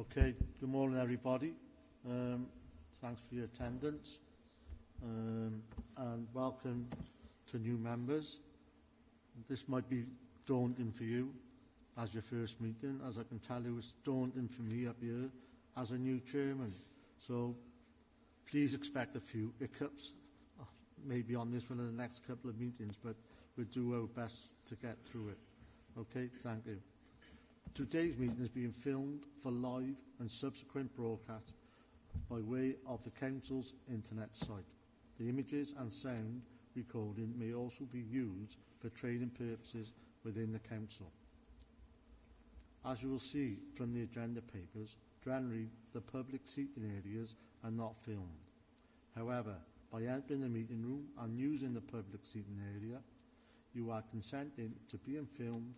Okay, good morning everybody. Thanks for your attendance and welcome to new members. This might be daunting for you as your first meeting. As I can tell you, it's daunting for me up here as a new chairman. So please expect a few hiccups, maybe on this one in the next couple of meetings, but we'll do our best to get through it. Okay, thank you. Today's meeting is being filmed for live and subsequent broadcast by way of the Council's internet site. The images and sound recording may also be used for training purposes within the Council. As you will see from the agenda papers, generally the public seating areas are not filmed. However, by entering the meeting room and using the public seating area, you are consenting to being filmed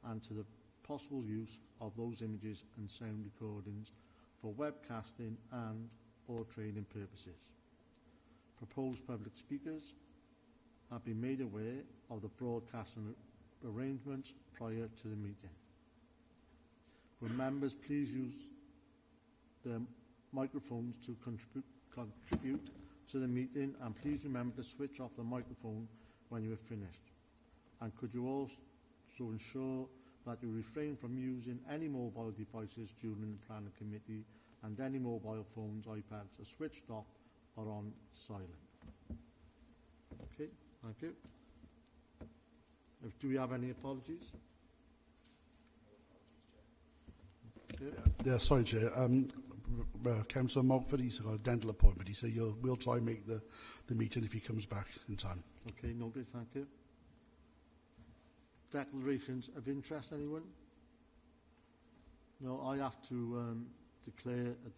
and to the possible use of those images and sound recordings for webcasting and or training purposes. Proposed public speakers have been made aware of the broadcasting arrangements prior to the meeting. Will members please use the microphones to contribute to the meeting, and please remember to switch off the microphone when you are finished. And could you also ensure that you refrain from using any mobile devices during the planning committee, and any mobile phones, iPads are switched off or on silent. Okay, thank you. Do we have any apologies? Yeah, sorry, Chair. Councillor Mogford, he's got a dental appointment. He said we'll try and make the meeting if he comes back in time. Okay, noted, thank you. Declarations of interest, anyone? No, I have to declare a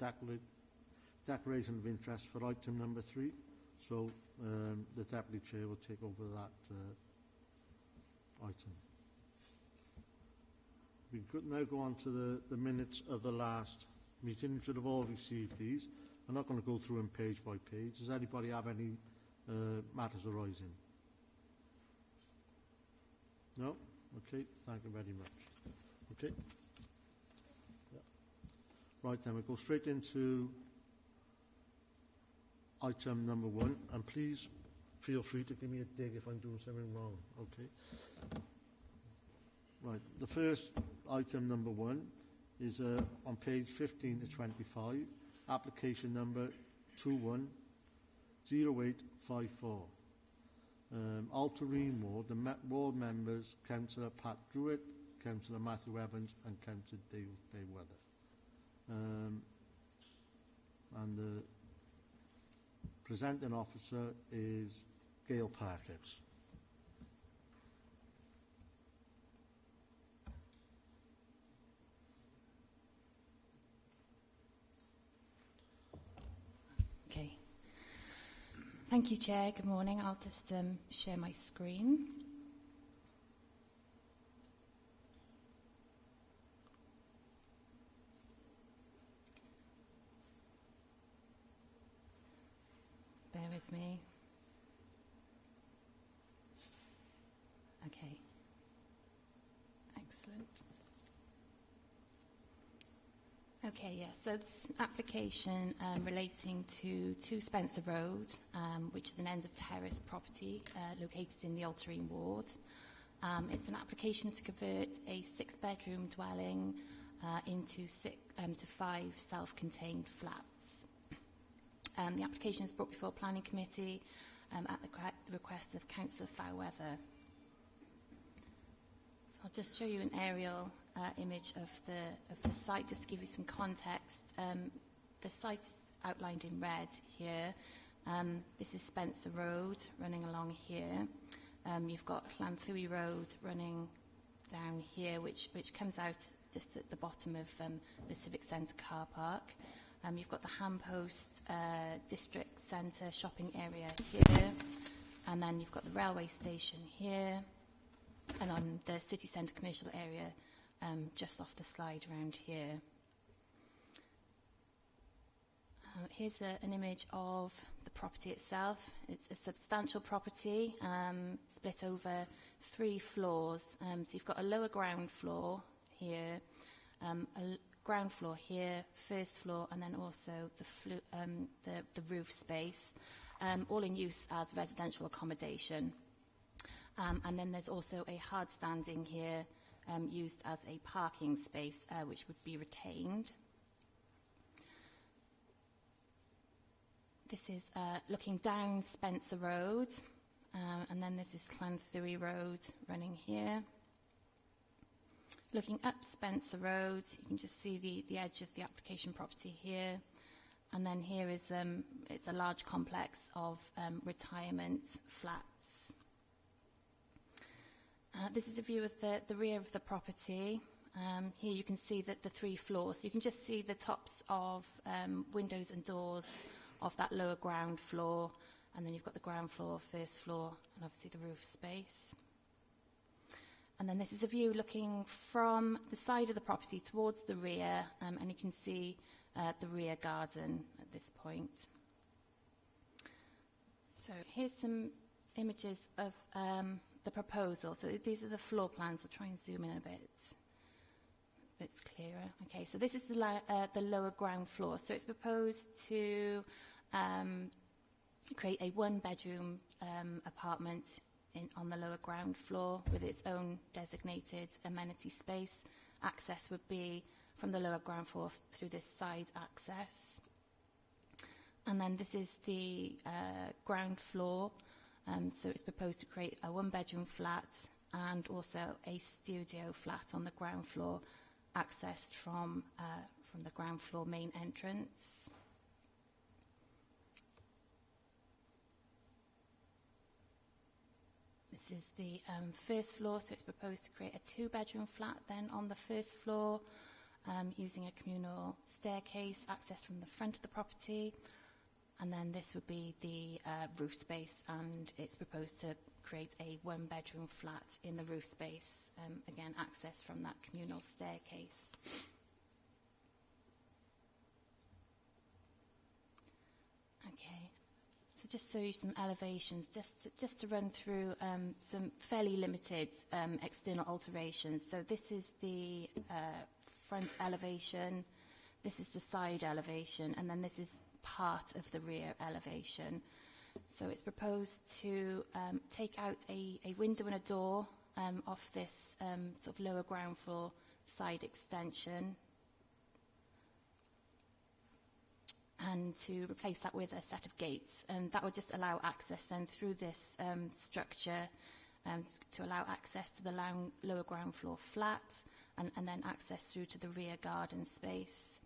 declaration of interest for item number 3. So the Deputy Chair will take over that item. We could now go on to the minutes of the last meeting. You should have all received these. I'm not going to go through them page by page. Does anybody have any matters arising? No? Okay, thank you very much. Okay. Yeah. Right then, we'll go straight into item number 1, and please feel free to give me a dig if I'm doing something wrong. Okay. Right, the first item number 1 is on page 15 to 25, application number 210854. Altarine Ward, the ward members, Councillor Pat Druitt, Councillor Matthew Evans and Councillor David Bayweather. And the presenting officer is Gail Parkhouse. Okay. Thank you, Chair. Good morning. I'll just share my screen. Bear with me. Okay. Excellent. Okay, yes, so this application relating to 2 Spencer Road, which is an end of terrace property located in the Altarine Ward. It's an application to convert a 6-bedroom dwelling into 5 self-contained flats. The application is brought before Planning Committee at the request of Councillor Fairweather. So I'll just show you an aerial image of the site just to give you some context. The site is outlined in red here. This is Spencer Road running along here. You've got Llanthwy Road running down here, which comes out just at the bottom of the Civic Centre car park. You've got the Hampost District Centre shopping area here, and then you've got the railway station here, and on the city centre commercial area just off the slide around here. Here's an image of the property itself. It's a substantial property, split over 3 floors. So you've got a lower ground floor here, ground floor here, first floor, and then also the roof space, all in use as residential accommodation. And then there's also a hard standing here used as a parking space, which would be retained. This is looking down Spencer Road, and then this is Llanthuri Road running here. Looking up Spencer Road, you can just see the edge of the application property here. And then here is it's a large complex of retirement flats. This is a view of the rear of the property. Here you can see that the 3 floors. You can just see the tops of windows and doors of that lower ground floor. And then you've got the ground floor, first floor, and obviously the roof space. And then this is a view looking from the side of the property towards the rear, and you can see the rear garden at this point. So here's some images of the proposal. So these are the floor plans. I'll try and zoom in a bit clearer. Okay, so this is the lower ground floor. So it's proposed to create a 1-bedroom apartment on the lower ground floor with its own designated amenity space. Access would be from the lower ground floor through this side access. And then this is the ground floor. So it's proposed to create a 1-bedroom flat and also a studio flat on the ground floor, accessed from the ground floor main entrance. This is the first floor, so it's proposed to create a 2-bedroom flat then on the first floor, using a communal staircase accessed from the front of the property. And then this would be the roof space, and it's proposed to create a 1-bedroom flat in the roof space, again accessed from that communal staircase. Okay. So just to show you some elevations, just to run through some fairly limited external alterations. So this is the front elevation, this is the side elevation, and then this is part of the rear elevation. So it's proposed to take out a window and a door off this sort of lower ground floor side extension, and to replace that with a set of gates, and that would just allow access then through this structure to allow access to the lower ground floor flat, and then access through to the rear garden space.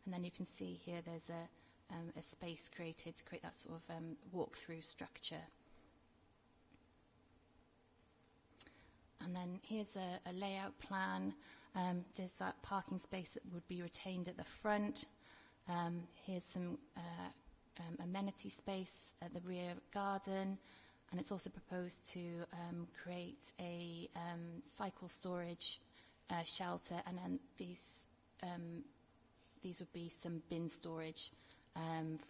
And then you can see here there's a space created to create that sort of walk-through structure. And then here's a layout plan. There's that parking space that would be retained at the front. Here's some amenity space at the rear garden, and it's also proposed to create a cycle storage shelter, and then these would be some bin storage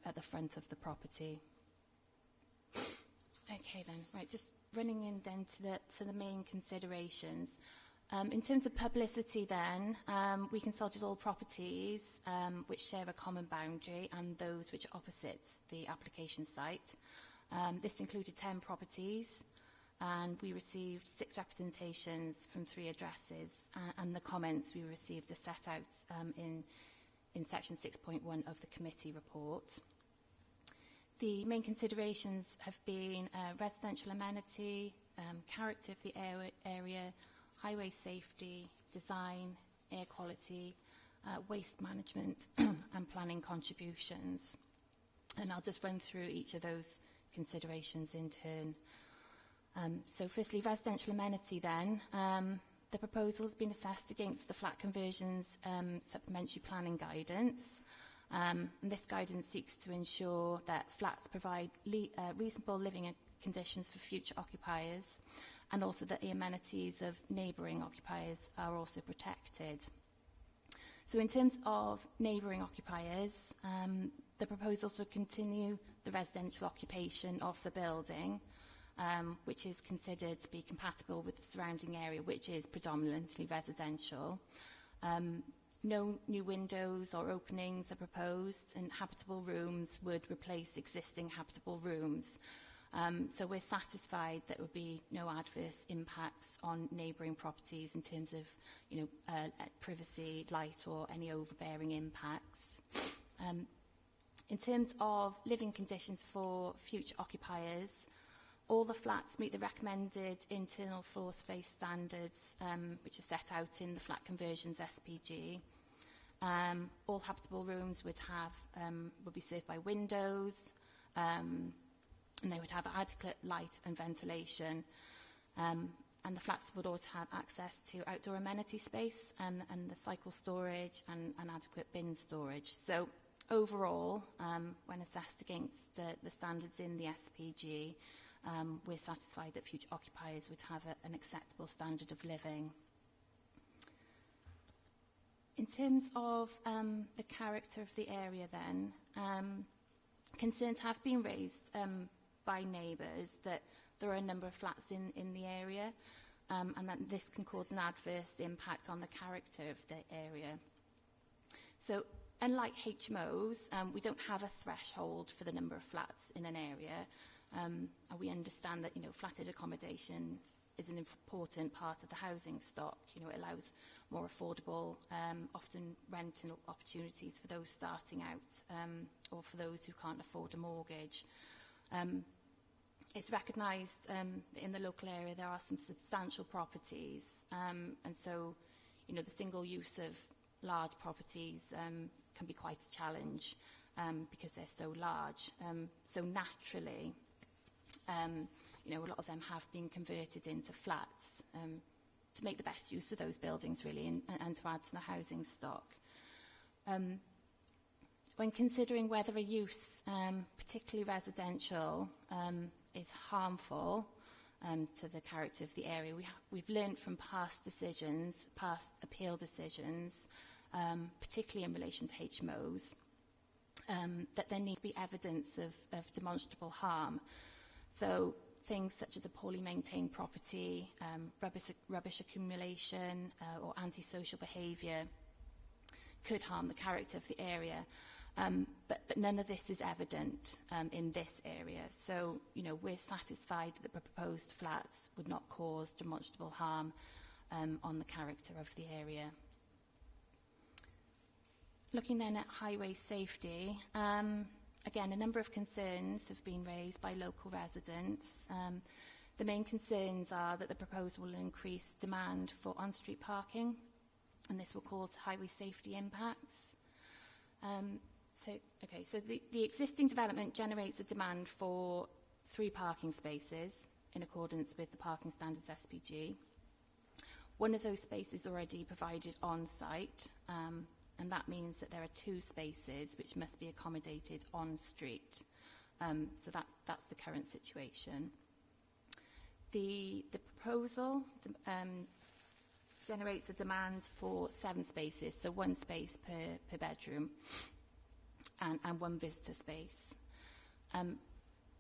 at the front of the property. Okay then, right, just running in then to the main considerations. In terms of publicity then, we consulted all properties which share a common boundary and those which are opposite the application site. This included 10 properties, and we received 6 representations from 3 addresses, and the comments we received are set out in section 6.1 of the committee report. The main considerations have been residential amenity, character of the area, highway safety, design, air quality, waste management and planning contributions. And I'll just run through each of those considerations in turn. So firstly, residential amenity then. The proposal has been assessed against the flat conversions supplementary planning guidance. And this guidance seeks to ensure that flats provide reasonable living conditions for future occupiers, and also that the amenities of neighbouring occupiers are also protected. So in terms of neighbouring occupiers, the proposal to continue the residential occupation of the building, which is considered to be compatible with the surrounding area, which is predominantly residential. No new windows or openings are proposed, and habitable rooms would replace existing habitable rooms. So we're satisfied that there would be no adverse impacts on neighbouring properties in terms of, privacy, light, or any overbearing impacts. In terms of living conditions for future occupiers, all the flats meet the recommended internal floor space standards, which are set out in the Flat Conversions SPG. All habitable rooms would be served by windows, and they would have adequate light and ventilation. And the flats would also have access to outdoor amenity space and the cycle storage and adequate bin storage. So overall, when assessed against the standards in the SPG, we're satisfied that future occupiers would have an acceptable standard of living. In terms of the character of the area then, concerns have been raised by neighbours that there are a number of flats in the area, and that this can cause an adverse impact on the character of the area. So unlike HMOs, we don't have a threshold for the number of flats in an area. And we understand that, flatted accommodation is an important part of the housing stock. It allows more affordable, often rental opportunities for those starting out, or for those who can't afford a mortgage. It's recognised in the local area there are some substantial properties, and so, the single use of large properties can be quite a challenge because they're so large. So naturally, a lot of them have been converted into flats to make the best use of those buildings, really, and to add to the housing stock. When considering whether a use, particularly residential, is harmful to the character of the area, we've learned from past appeal decisions, particularly in relation to HMOs, that there needs to be evidence of demonstrable harm. So things such as a poorly maintained property, rubbish accumulation, or antisocial behaviour could harm the character of the area. But none of this is evident in this area. So, we're satisfied that the proposed flats would not cause demonstrable harm on the character of the area. Looking then at highway safety, again, a number of concerns have been raised by local residents. The main concerns are that the proposal will increase demand for on-street parking, and this will cause highway safety impacts. So the existing development generates a demand for 3 parking spaces in accordance with the Parking Standards SPG. One of those spaces already provided on site, and that means that there are 2 spaces which must be accommodated on street. So that's the current situation. The proposal generates a demand for 7 spaces, so 1 space per bedroom, and 1 visitor space.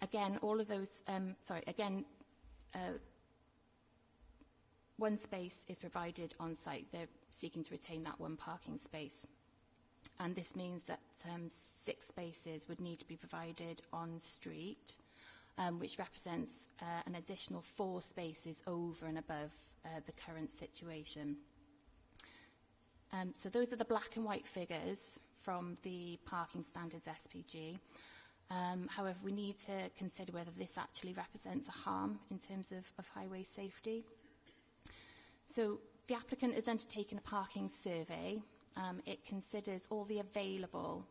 Again, all of those, 1 space is provided on site. They're seeking to retain that 1 parking space. And this means that 6 spaces would need to be provided on street, which represents an additional 4 spaces over and above the current situation. So those are the black and white figures from the Parking Standards SPG. However, we need to consider whether this actually represents a harm in terms of highway safety. So the applicant has undertaken a parking survey. It considers all the available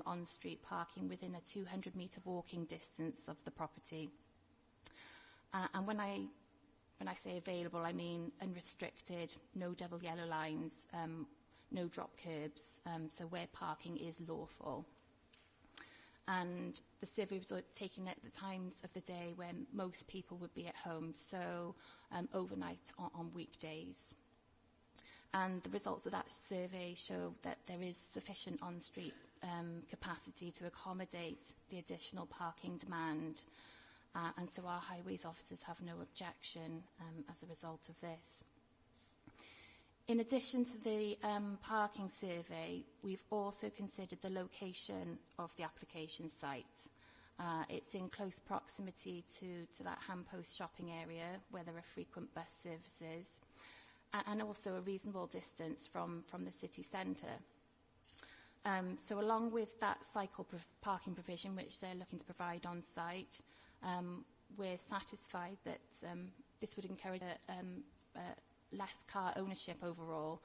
on-street parking within a 200-metre walking distance of the property. And when I say available, I mean unrestricted, no double yellow lines, no drop curbs, so where parking is lawful. And the survey was taken at the times of the day when most people would be at home, so overnight on weekdays. And the results of that survey show that there is sufficient on-street capacity to accommodate the additional parking demand. And so our highways officers have no objection as a result of this. In addition to the parking survey, we've also considered the location of the application site. It's in close proximity to that handpost shopping area where there are frequent bus services, and also a reasonable distance from the city centre. So along with that cycle parking provision which they're looking to provide on site, we're satisfied that this would encourage less car ownership overall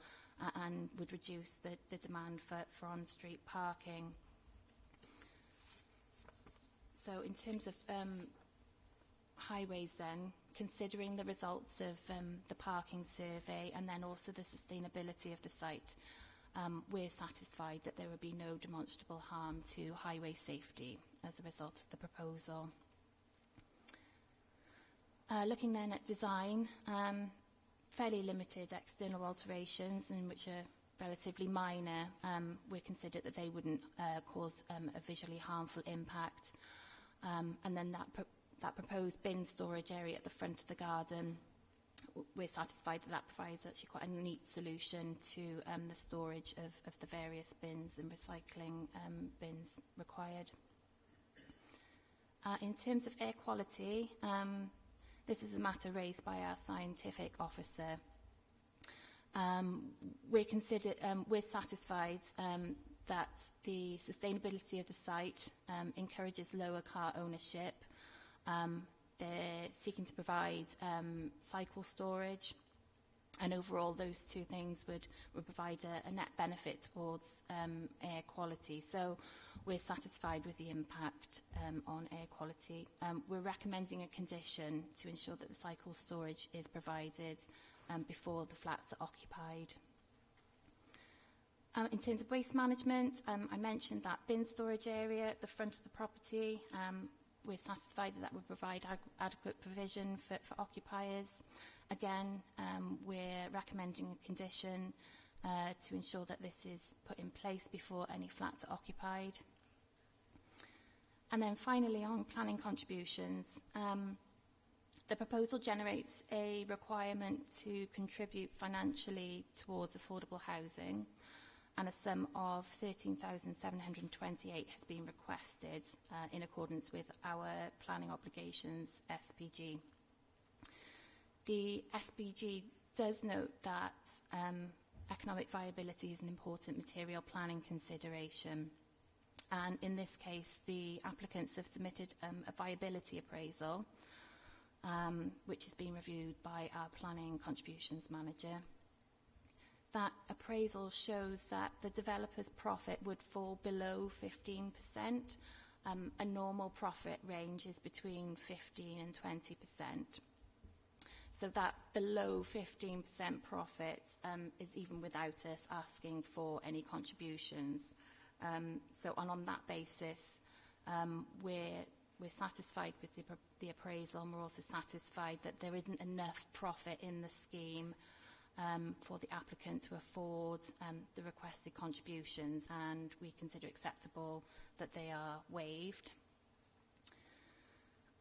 and would reduce the demand for on-street parking. So in terms of highways then, considering the results of the parking survey and then also the sustainability of the site, we're satisfied that there would be no demonstrable harm to highway safety as a result of the proposal. Looking then at design, fairly limited external alterations, and which are relatively minor. We considered that they wouldn't cause a visually harmful impact. And then that proposed bin storage area at the front of the garden, we're satisfied that that provides actually quite a neat solution to the storage of the various bins and recycling bins required. In terms of air quality, this is a matter raised by our scientific officer. We're satisfied that the sustainability of the site encourages lower car ownership. They're seeking to provide cycle storage, and overall those two things would provide a net benefit towards air quality. So we're satisfied with the impact on air quality. We're recommending a condition to ensure that the cycle storage is provided before the flats are occupied. In terms of waste management, I mentioned that bin storage area at the front of the property. We're satisfied that that would provide adequate provision for occupiers. Again, we're recommending a condition to ensure that this is put in place before any flats are occupied. And then finally, on planning contributions, the proposal generates a requirement to contribute financially towards affordable housing, and a sum of $13,728 has been requested in accordance with our planning obligations SPG. The SPG does note that economic viability is an important material planning consideration, and in this case the applicants have submitted a viability appraisal which is being reviewed by our planning contributions manager. That appraisal shows that the developer's profit would fall below 15%. A normal profit range is between 15 and 20%. So that below 15% profit is even without us asking for any contributions. So on that basis, we're satisfied with the appraisal, and we're also satisfied that there isn't enough profit in the scheme for the applicant to afford the requested contributions, and we consider acceptable that they are waived.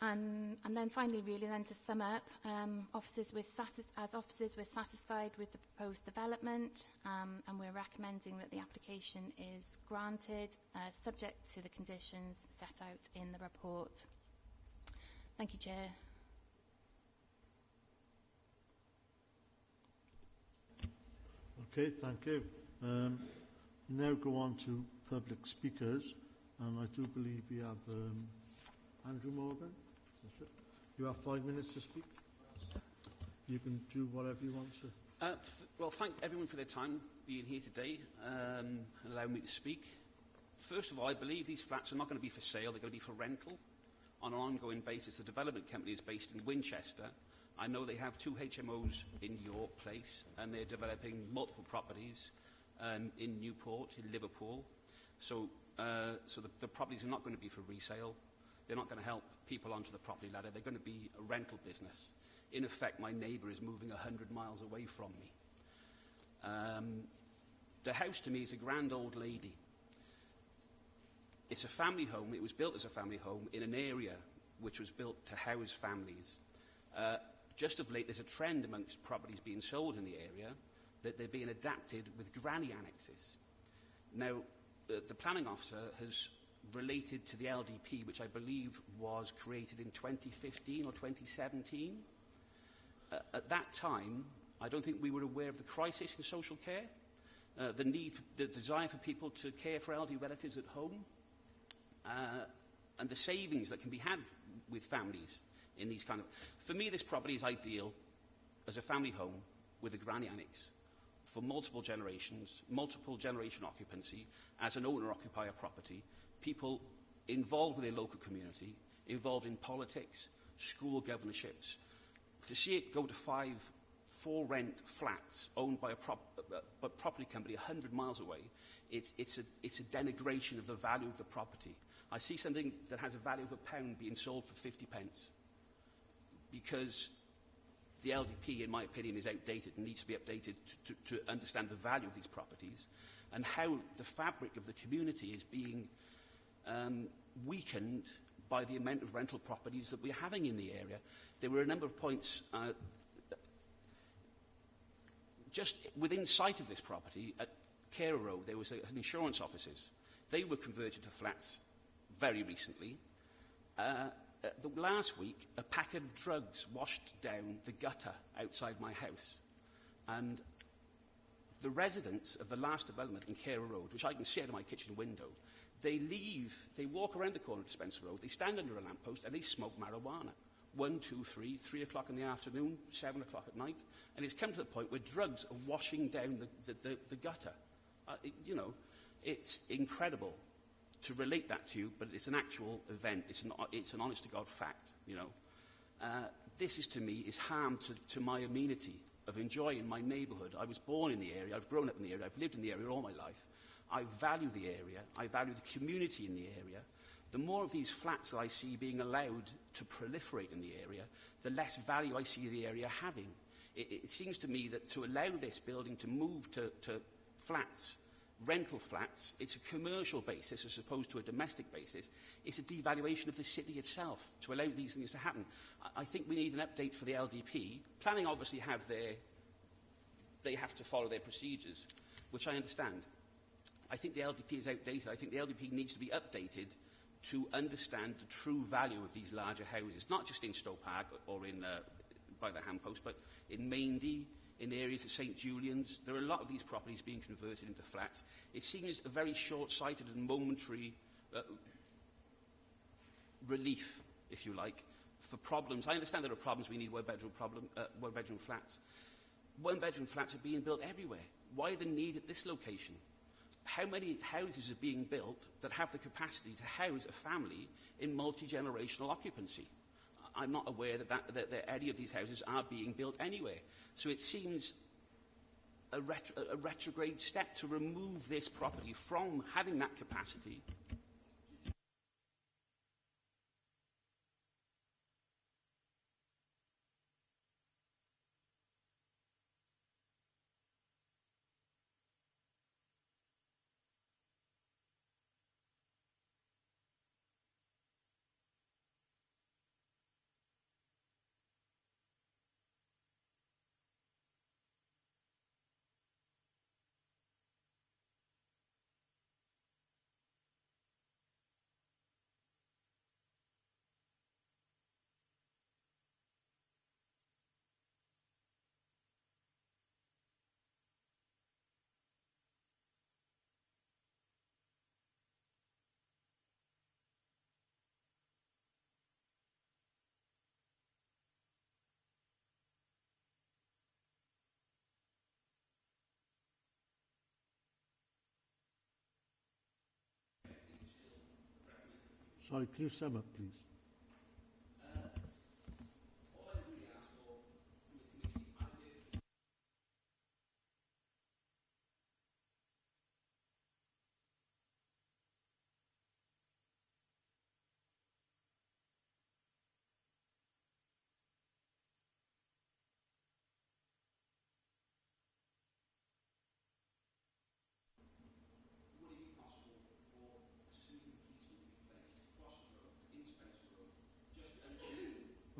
And then finally, really then to sum up, officers, we're satisfied with the proposed development, and we're recommending that the application is granted, subject to the conditions set out in the report. Thank you, Chair. Okay, thank you. Now go on to public speakers, and I do believe we have Andrew Morgan. That's it. You have 5 minutes to speak. You can do whatever you want to. Well, thank everyone for their time being here today and allowing me to speak. First of all, I believe these flats are not going to be for sale, they're going to be for rental on an ongoing basis. The development company is based in Winchester. I know they have 2 HMOs in York Place, and they're developing multiple properties in Newport, in Liverpool. So the properties are not going to be for resale. They're not going to help people onto the property ladder. They're going to be a rental business. In effect, my neighbour is moving 100 miles away from me. The house to me is a grand old lady. It's a family home. It was built as a family home in an area which was built to house families. Just of late, there's a trend amongst properties being sold in the area that they're being adapted with granny annexes. Now, the planning officer has related to the LDP, which I believe was created in 2015 or 2017. At that time, I don't think we were aware of the crisis in social care, the need, the desire for people to care for elderly relatives at home, and the savings that can be had with families in these kind of... For me, this property is ideal as a family home with a granny annex for multiple generations, multiple generation occupancy, as an owner-occupier property, people involved with their local community, involved in politics, school governorships. To see it go to 5 for-rent flats owned by a property company 100 miles away, it's a denigration of the value of the property. I see something that has a value of £1 being sold for 50 pence because the LDP, in my opinion, is outdated and needs to be updated to understand the value of these properties and how the fabric of the community is being weakened by the amount of rental properties that we're having in the area. There were a number of points just within sight of this property at Carer Road. There was an insurance offices. They were converted to flats very recently. Last week, a packet of drugs washed down the gutter outside my house. And the residents of the last development in Carer Road, which I can see out of my kitchen window, they walk around the corner of Spencer Road, they stand under a lamppost and they smoke marijuana. 1, 2, 3, 3 o'clock in the afternoon, 7 o'clock at night. And it's come to the point where drugs are washing down the gutter. It's incredible to relate that to you, but it's an actual event. It's an honest-to-God fact, This is, to me, is harm to my amenity of enjoying my neighbourhood. I was born in the area. I've grown up in the area. I've lived in the area all my life. I value the area. I value the community in the area. The more of these flats that I see being allowed to proliferate in the area, the less value I see the area having. It seems to me that to allow this building to move to flats, rental flats, it's a commercial basis as opposed to a domestic basis. It's a devaluation of the city itself to allow these things to happen. I think we need an update for the LDP. Planning obviously they have to follow their procedures, which I understand. I think the LDP is outdated. I think the LDP needs to be updated to understand the true value of these larger houses, not just in Stowe Park or in by the Handpost, but in Maindy, in areas of St Julian's. There are a lot of these properties being converted into flats. It seems a very short-sighted and momentary relief, if you like, for problems. I understand there are problems. We need one-bedroom flats. One-bedroom flats are being built everywhere. Why the need at this location? How many houses are being built that have the capacity to house a family in multi-generational occupancy? I'm not aware that any of these houses are being built anywhere. So it seems a retrograde step to remove this property from having that capacity. Sorry, can you sum up, please?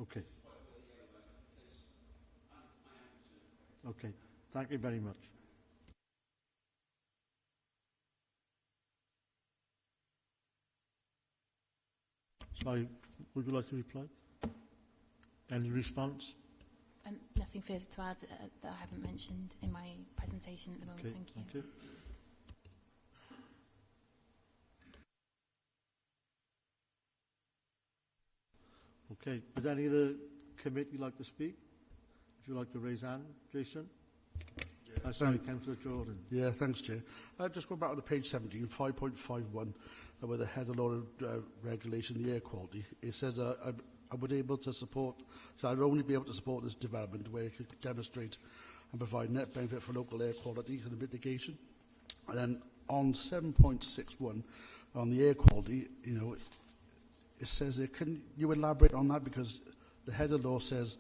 Okay. Okay. Thank you very much. Sorry, would you like to reply? Any response? Nothing further to add that I haven't mentioned in my presentation at the moment. Okay, Thank you. thank you. Okay, would any of the committee like to speak? Would you like to raise hand, Jason? Yeah, sorry, Councillor Jordan. Yeah, thanks, Chair. Just go back to page 17, 5.51, where the header law regulation, the air quality. It says I would able to support, so I'd only be able to support this development where it could demonstrate and provide net benefit for local air quality and mitigation. And then on 7.61, on the air quality, you know, it says there, can you elaborate on that? Because the header law says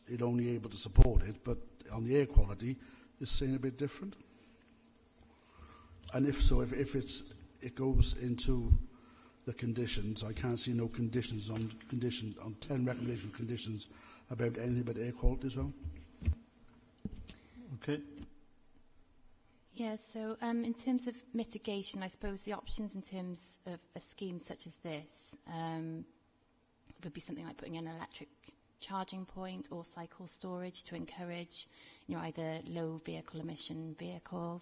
it only able to support it, but on the air quality, it's saying a bit different. And if so, if it goes into the conditions, I can't see no conditions on 10 recommendation conditions about anything but air quality as well. Okay. Yeah, so in terms of mitigation, I suppose the options in terms of a scheme such as this would be something like putting an electric charging point or cycle storage to encourage, you know, either low vehicle emission vehicles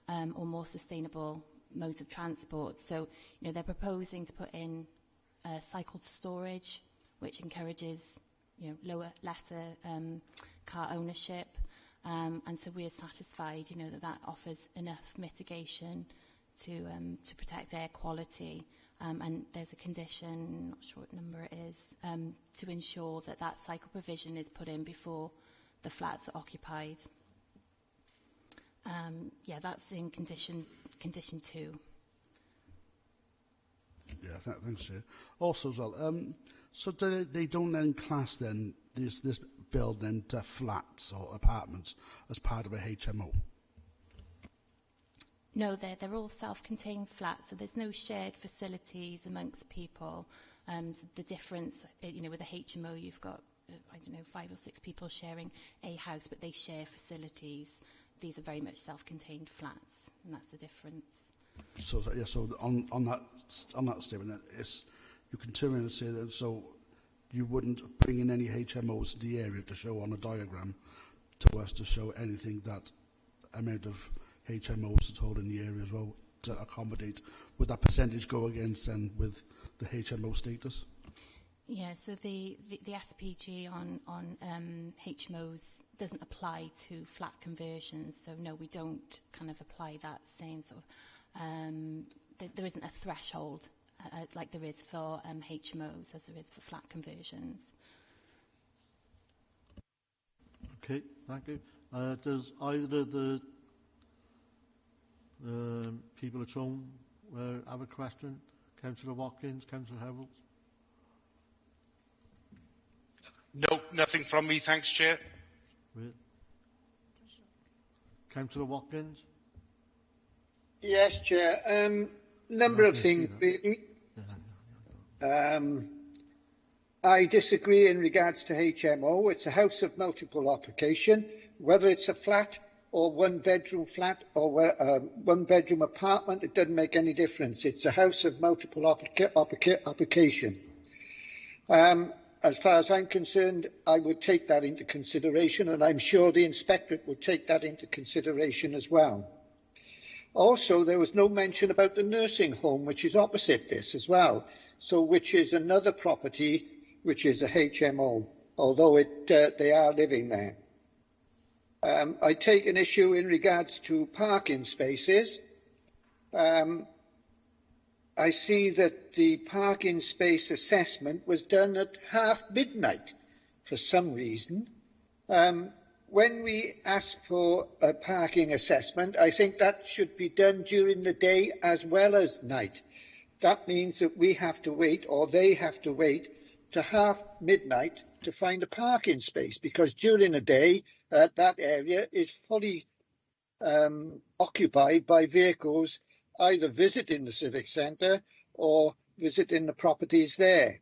or more sustainable modes of transport. So, you know, they're proposing to put in cycle storage, which encourages, you know, lesser car ownership. And so we're satisfied, you know, that offers enough mitigation to protect air quality. And there's a condition, not sure what number it is, to ensure that that cycle provision is put in before the flats are occupied. Yeah, that's in condition 2. Yeah, thanks, Chair. Also as well, so they don't then class then this building into flats or apartments as part of a HMO? No, they're all self-contained flats, so there's no shared facilities amongst people. So the difference, you know, with a HMO, you've got, I don't know, 5 or 6 people sharing a house, but they share facilities. These are very much self-contained flats, and that's the difference. So yeah, so on that statement, then, you can turn around and say that, so you wouldn't bring in any HMOs to the area to show on a diagram to us to show anything that amount of HMOs at all in the area as well to accommodate. Would that percentage go against then with the HMO status? Yeah, so the SPG on HMOs doesn't apply to flat conversions. So no, we don't kind of apply that same sort of, there isn't a threshold like there is for HMOs as there is for flat conversions. Okay, thank you. Does either of the people at home have a question? Councillor Watkins, Councillor Howells? No, nothing from me, thanks, Chair. Great. Councillor Watkins? Yes, Chair. Number of things, really. I disagree in regards to HMO. It's a house of multiple occupation, whether it's a flat or one-bedroom flat or one-bedroom apartment, it doesn't make any difference. It's a house of multiple occupation. As far as I'm concerned, I would take that into consideration, and I'm sure the inspectorate would take that into consideration as well. Also, there was no mention about the nursing home, which is opposite this as well, so which is another property which is a HMO, although they are living there. I take an issue in regards to parking spaces. I see that the parking space assessment was done at midnight for some reason. When we ask for a parking assessment, I think that should be done during the day as well as night. That means that we have to wait, or they have to wait, to midnight to find a parking space, because during the day that area is fully occupied by vehicles either visiting the civic centre or visiting the properties there.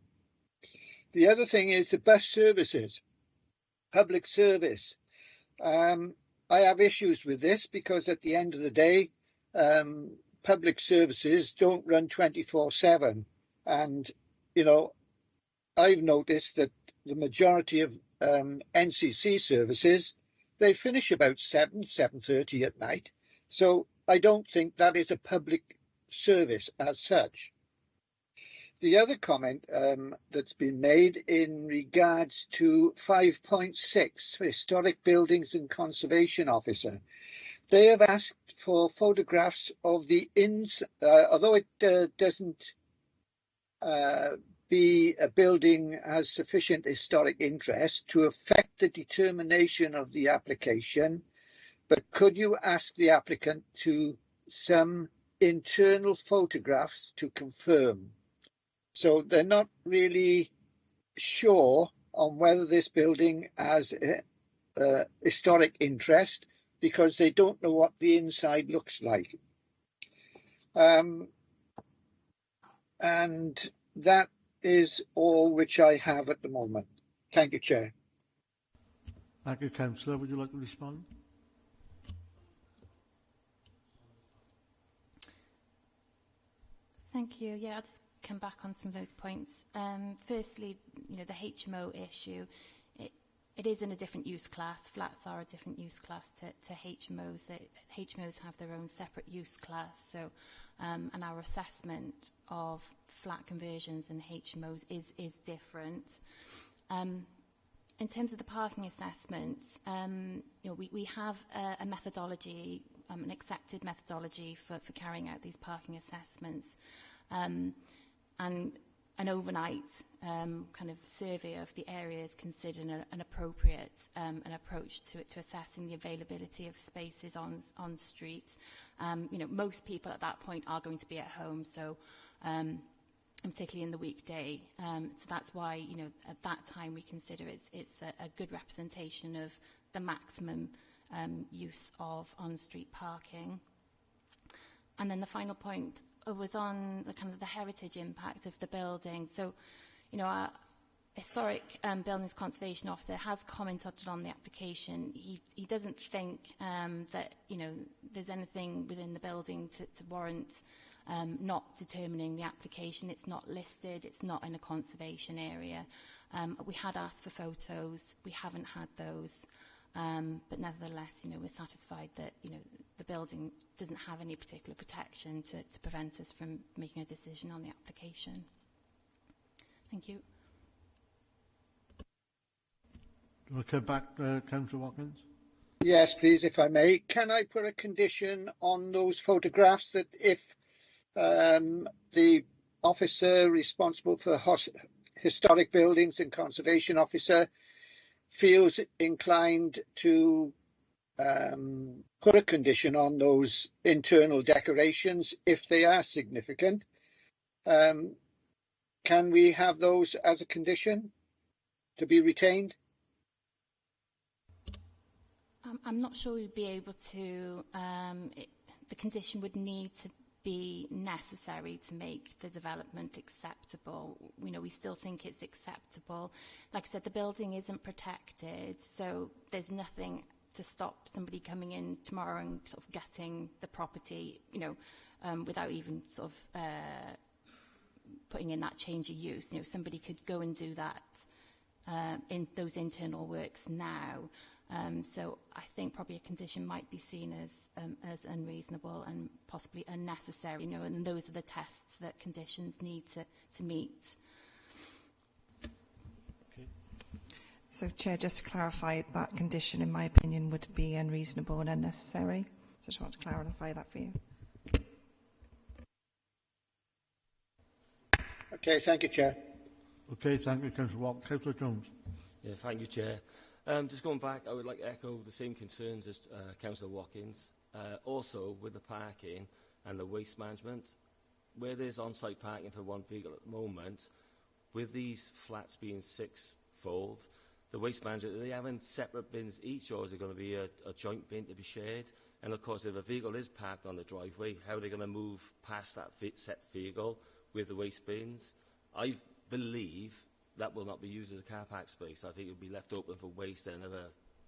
The other thing is the bus services, public service. I have issues with this because at the end of the day, public services don't run 24/7. And, you know, I've noticed that the majority of NCC services, they finish about 7:30 at night. So I don't think that is a public service as such. The other comment that's been made in regards to 5.6, Historic Buildings and Conservation Officer, they have asked for photographs of the although it doesn't be a building has sufficient historic interest to affect the determination of the application, but could you ask the applicant to some internal photographs to confirm? So they're not really sure on whether this building has historic interest because they don't know what the inside looks like. And that is all which I have at the moment. Thank you, Chair. Thank you, Councillor. Would you like to respond? Thank you. Yeah, I'll just come back on some of those points. Firstly, you know, the HMO issue, it is in a different use class. Flats are a different use class to HMOs. HMOs have their own separate use class. So, and our assessment of flat conversions and HMOs is different. In terms of the parking assessments, you know, we have a methodology, an accepted methodology for carrying out these parking assessments. And an overnight kind of survey of the area is considered an appropriate an approach to assessing the availability of spaces on streets. You know, most people at that point are going to be at home, so particularly in the weekday. So that's why, you know, at that time we consider it's a good representation of the maximum use of on-street parking. And then the final point was on the kind of the heritage impact of the building. So, you know, our historic buildings conservation officer has commented on the application. He doesn't think that, you know, there's anything within the building to warrant not determining the application. It's not listed. It's not in a conservation area. We had asked for photos. We haven't had those. But nevertheless, you know, we're satisfied that, you know, the building doesn't have any particular protection to prevent us from making a decision on the application. Thank you. Do you want to come back, Councillor Watkins? Yes, please, if I may. Can I put a condition on those photographs that if the officer responsible for historic buildings and conservation officer feels inclined to put a condition on those internal decorations if they are significant, can we have those as a condition to be retained? I'm not sure we'd be able to, the condition would need to be necessary to make the development acceptable. You know, we still think it's acceptable. Like I said, the building isn't protected, so there's nothing to stop somebody coming in tomorrow and sort of getting the property, you know, without even sort of putting in that change of use. You know, somebody could go and do that in those internal works now. So I think probably a condition might be seen as unreasonable and possibly unnecessary, you know, and those are the tests that conditions need to meet. Okay. So, Chair, just to clarify, that condition, in my opinion, would be unreasonable and unnecessary. So I just want to clarify that for you. Okay, thank you, Chair. Okay, thank you, Councillor Watkins. Councillor Jones. Yeah, thank you, Chair. Just going back, I would like to echo the same concerns as Councillor Watkins. Also, with the parking and the waste management, where there's on-site parking for one vehicle at the moment, with these flats being six-fold, the waste management, are they having separate bins each, or is it going to be a joint bin to be shared? And of course, if a vehicle is parked on the driveway, how are they going to move past that set vehicle with the waste bins? I believe that will not be used as a car park space. I think it will be left open for waste and other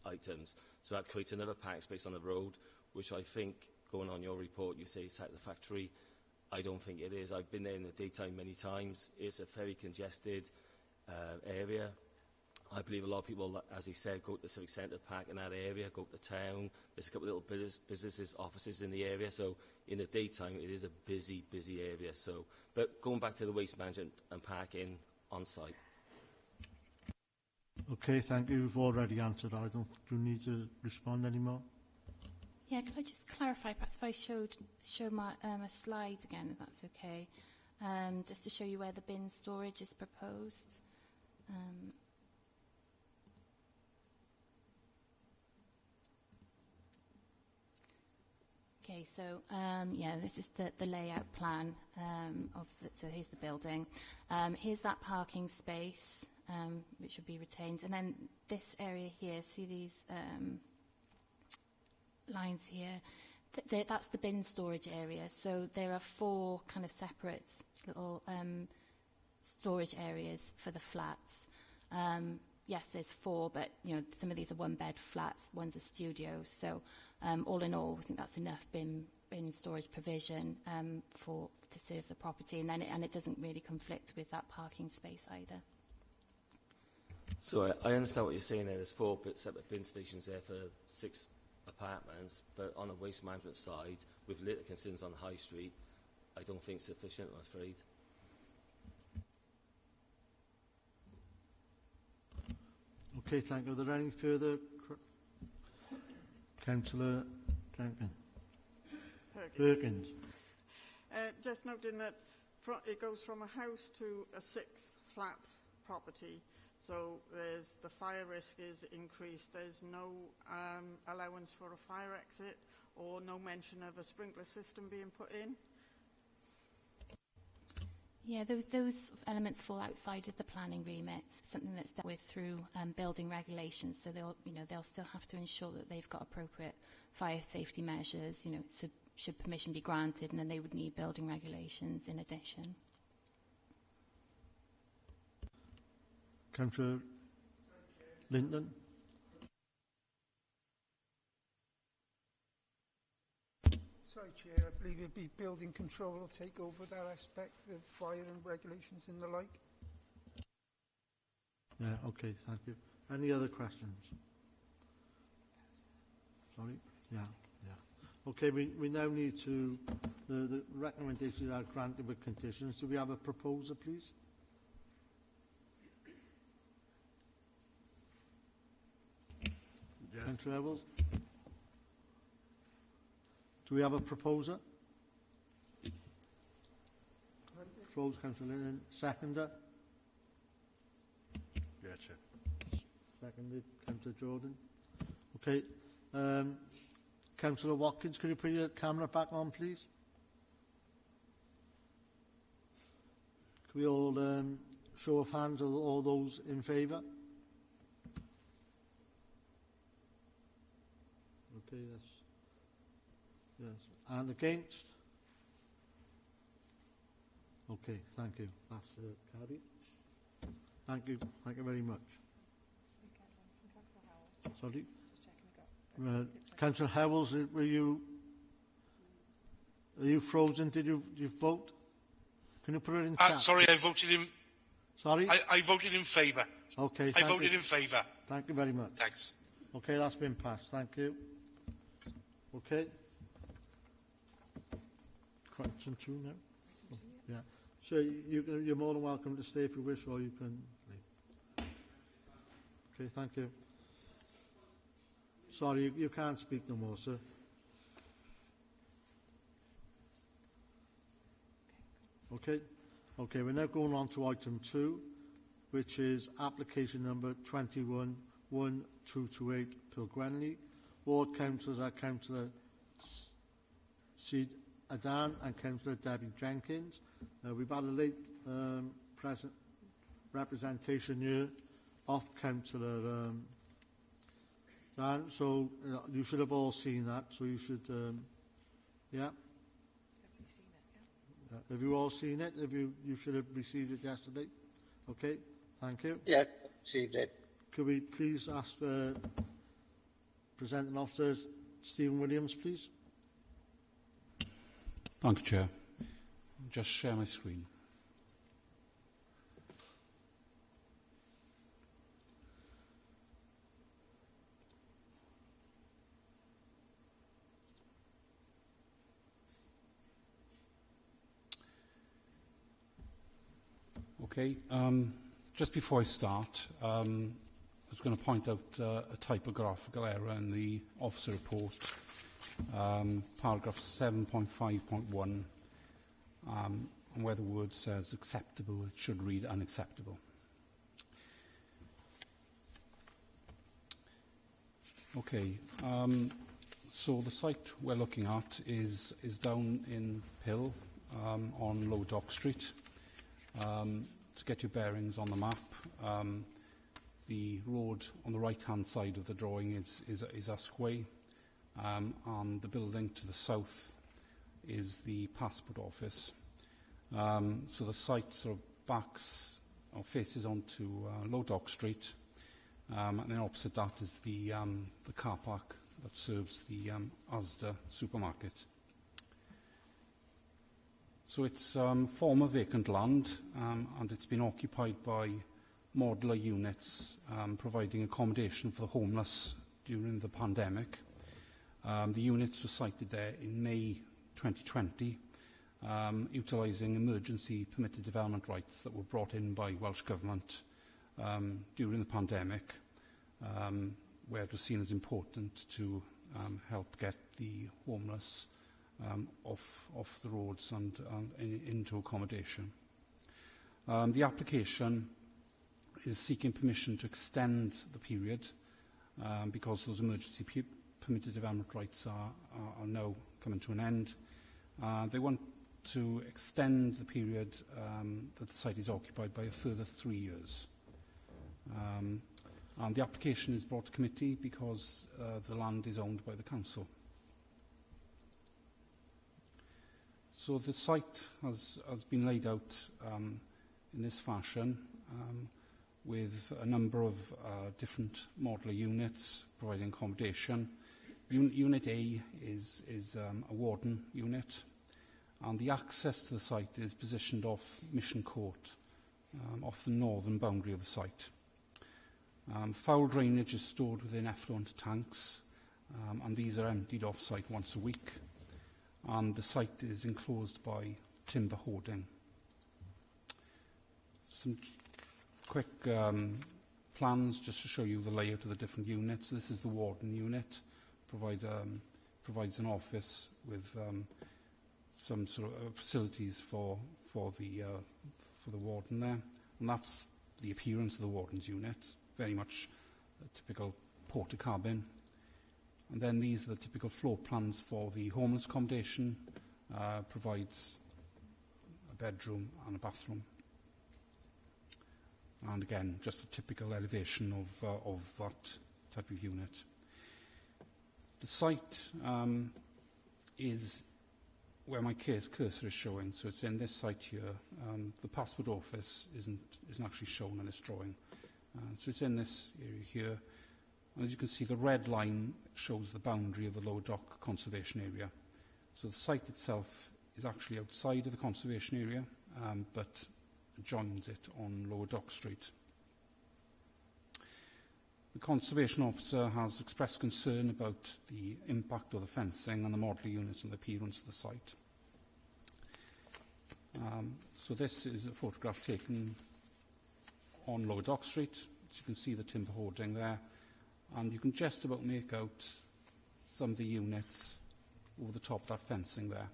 items. So that creates another parking space on the road, which I think, going on your report, you say it's at the factory. I don't think it is. I've been there in the daytime many times. It's a very congested area. I believe a lot of people, as he said, go to the civic centre, park in that area, go to town. There's a couple of little businesses, offices in the area. So in the daytime, it is a busy, busy area. So, but going back to the waste management and parking on site. Okay, thank you. You've already answered. Do you need to respond anymore? Yeah, could I just clarify, perhaps if I show my a slide again, if that's okay, just to show you where the bin storage is proposed. Okay, so yeah, this is the layout plan of so here's the building. Here's that parking space, which would be retained, and then this area here. See these lines here? That's the bin storage area. So there are 4 kind of separate little storage areas for the flats. Yes, there's 4, but you know some of these are 1-bed flats. One's a studio. So all in all, I think that's enough bin storage provision to serve the property, and then it doesn't really conflict with that parking space either. So I understand what you're saying there. There's 4 separate bin stations there for 6 apartments, but on the waste management side, with little concerns on the high street, I don't think it's sufficient, I'm afraid. Okay, thank you. Are there any further? Councillor Jenkins. Perkins. Just noting that it goes from a house to a 6-flat property. So the fire risk is increased. There's no allowance for a fire exit or no mention of a sprinkler system being put in. Yeah, those elements fall outside of the planning remit, something that's dealt with through building regulations. So they'll still have to ensure that they've got appropriate fire safety measures. So should permission be granted, and then they would need building regulations in addition. Councillor Linton. Sorry, Chair, I believe it'd be building control will take over that aspect of fire and regulations and the like. Yeah, okay, thank you. Any other questions? Sorry? Yeah. Okay, we now need to, the recommendations are granted with conditions. Do we have a proposer, please? Yeah. Councillor Evans? Do we have a proposer? Proposer, Councillor Lennon. Seconder? Yeah, Chair. Seconded, Councillor Jordan. Okay. Councillor Watkins, could you put your camera back on, please? Can we all show of hands of all those in favour? Okay, yes. And against? Okay, thank you. That's carried. Thank you very much. Sorry? Councillor Howells, are you frozen? Did you vote? Can you put it in chat? Sorry, I voted in... Sorry? I voted in favour. Okay, I voted in favour. Thank you very much. Thanks. Okay, that's been passed. Thank you. Okay. Question 2 now? Yeah. So you're more than welcome to stay if you wish, or you can leave. Okay, thank you. Sorry, you can't speak no more, sir. Okay. Okay, we're now going on to item 2, which is application number 21-1228 Pilgrenley. Ward councillors are Councillor Sid Adan and Councillor Debbie Jenkins. We've had a late representation here of Councillor Dan, so you should have all seen that. So you should, yeah. Have you all seen it? You should have received it yesterday. Okay, thank you. Yeah, received it. Could we please ask Presenting Officer Stephen Williams, please. Thank you, Chair. Just share my screen. Okay, just before I start, I was going to point out a typographical error in the officer report, paragraph 7.5.1, and where the word says acceptable, it should read unacceptable. Okay, so the site we're looking at is down in Pill on Low Dock Street. To get your bearings on the map, the road on the right-hand side of the drawing is Usk Way, and the building to the south is the passport office. So the site sort of backs or faces onto Low Dock Street, and then opposite that is the car park that serves the Asda supermarket. So it's former vacant land, and it's been occupied by modular units providing accommodation for the homeless during the pandemic. The units were sited there in May 2020, utilising emergency permitted development rights that were brought in by Welsh Government during the pandemic, where it was seen as important to help get the homeless off the roads and into accommodation. The application is seeking permission to extend the period because those emergency permitted development rights are now coming to an end. They want to extend the period that the site is occupied by a further 3 years. And the application is brought to committee because the land is owned by the council. So the site has been laid out in this fashion with a number of different modular units providing accommodation. Unit A is a warden unit, and the access to the site is positioned off Mission Court, off the northern boundary of the site. Foul drainage is stored within effluent tanks, and these are emptied off-site once a week. And the site is enclosed by timber hoarding. Some quick plans just to show you the layout of the different units. This is the warden unit, provides an office with some sort of facilities for the warden there, and that's the appearance of the warden's unit. Very much a typical porter cabin. And then these are the typical floor plans for the homeless accommodation. Provides a bedroom and a bathroom. And again, just a typical elevation of that type of unit. The site is where my cursor is showing. So it's in this site here. The passport office isn't actually shown in this drawing. So it's in this area here. And as you can see, the red line shows the boundary of the Lower Dock Conservation Area. So the site itself is actually outside of the conservation area, but joins it on Lower Dock Street. The Conservation Officer has expressed concern about the impact of the fencing and the modular units and the appearance of the site. So this is a photograph taken on Lower Dock Street. As you can see the timber hoarding there. And you can just about make out some of the units over the top of that fencing there.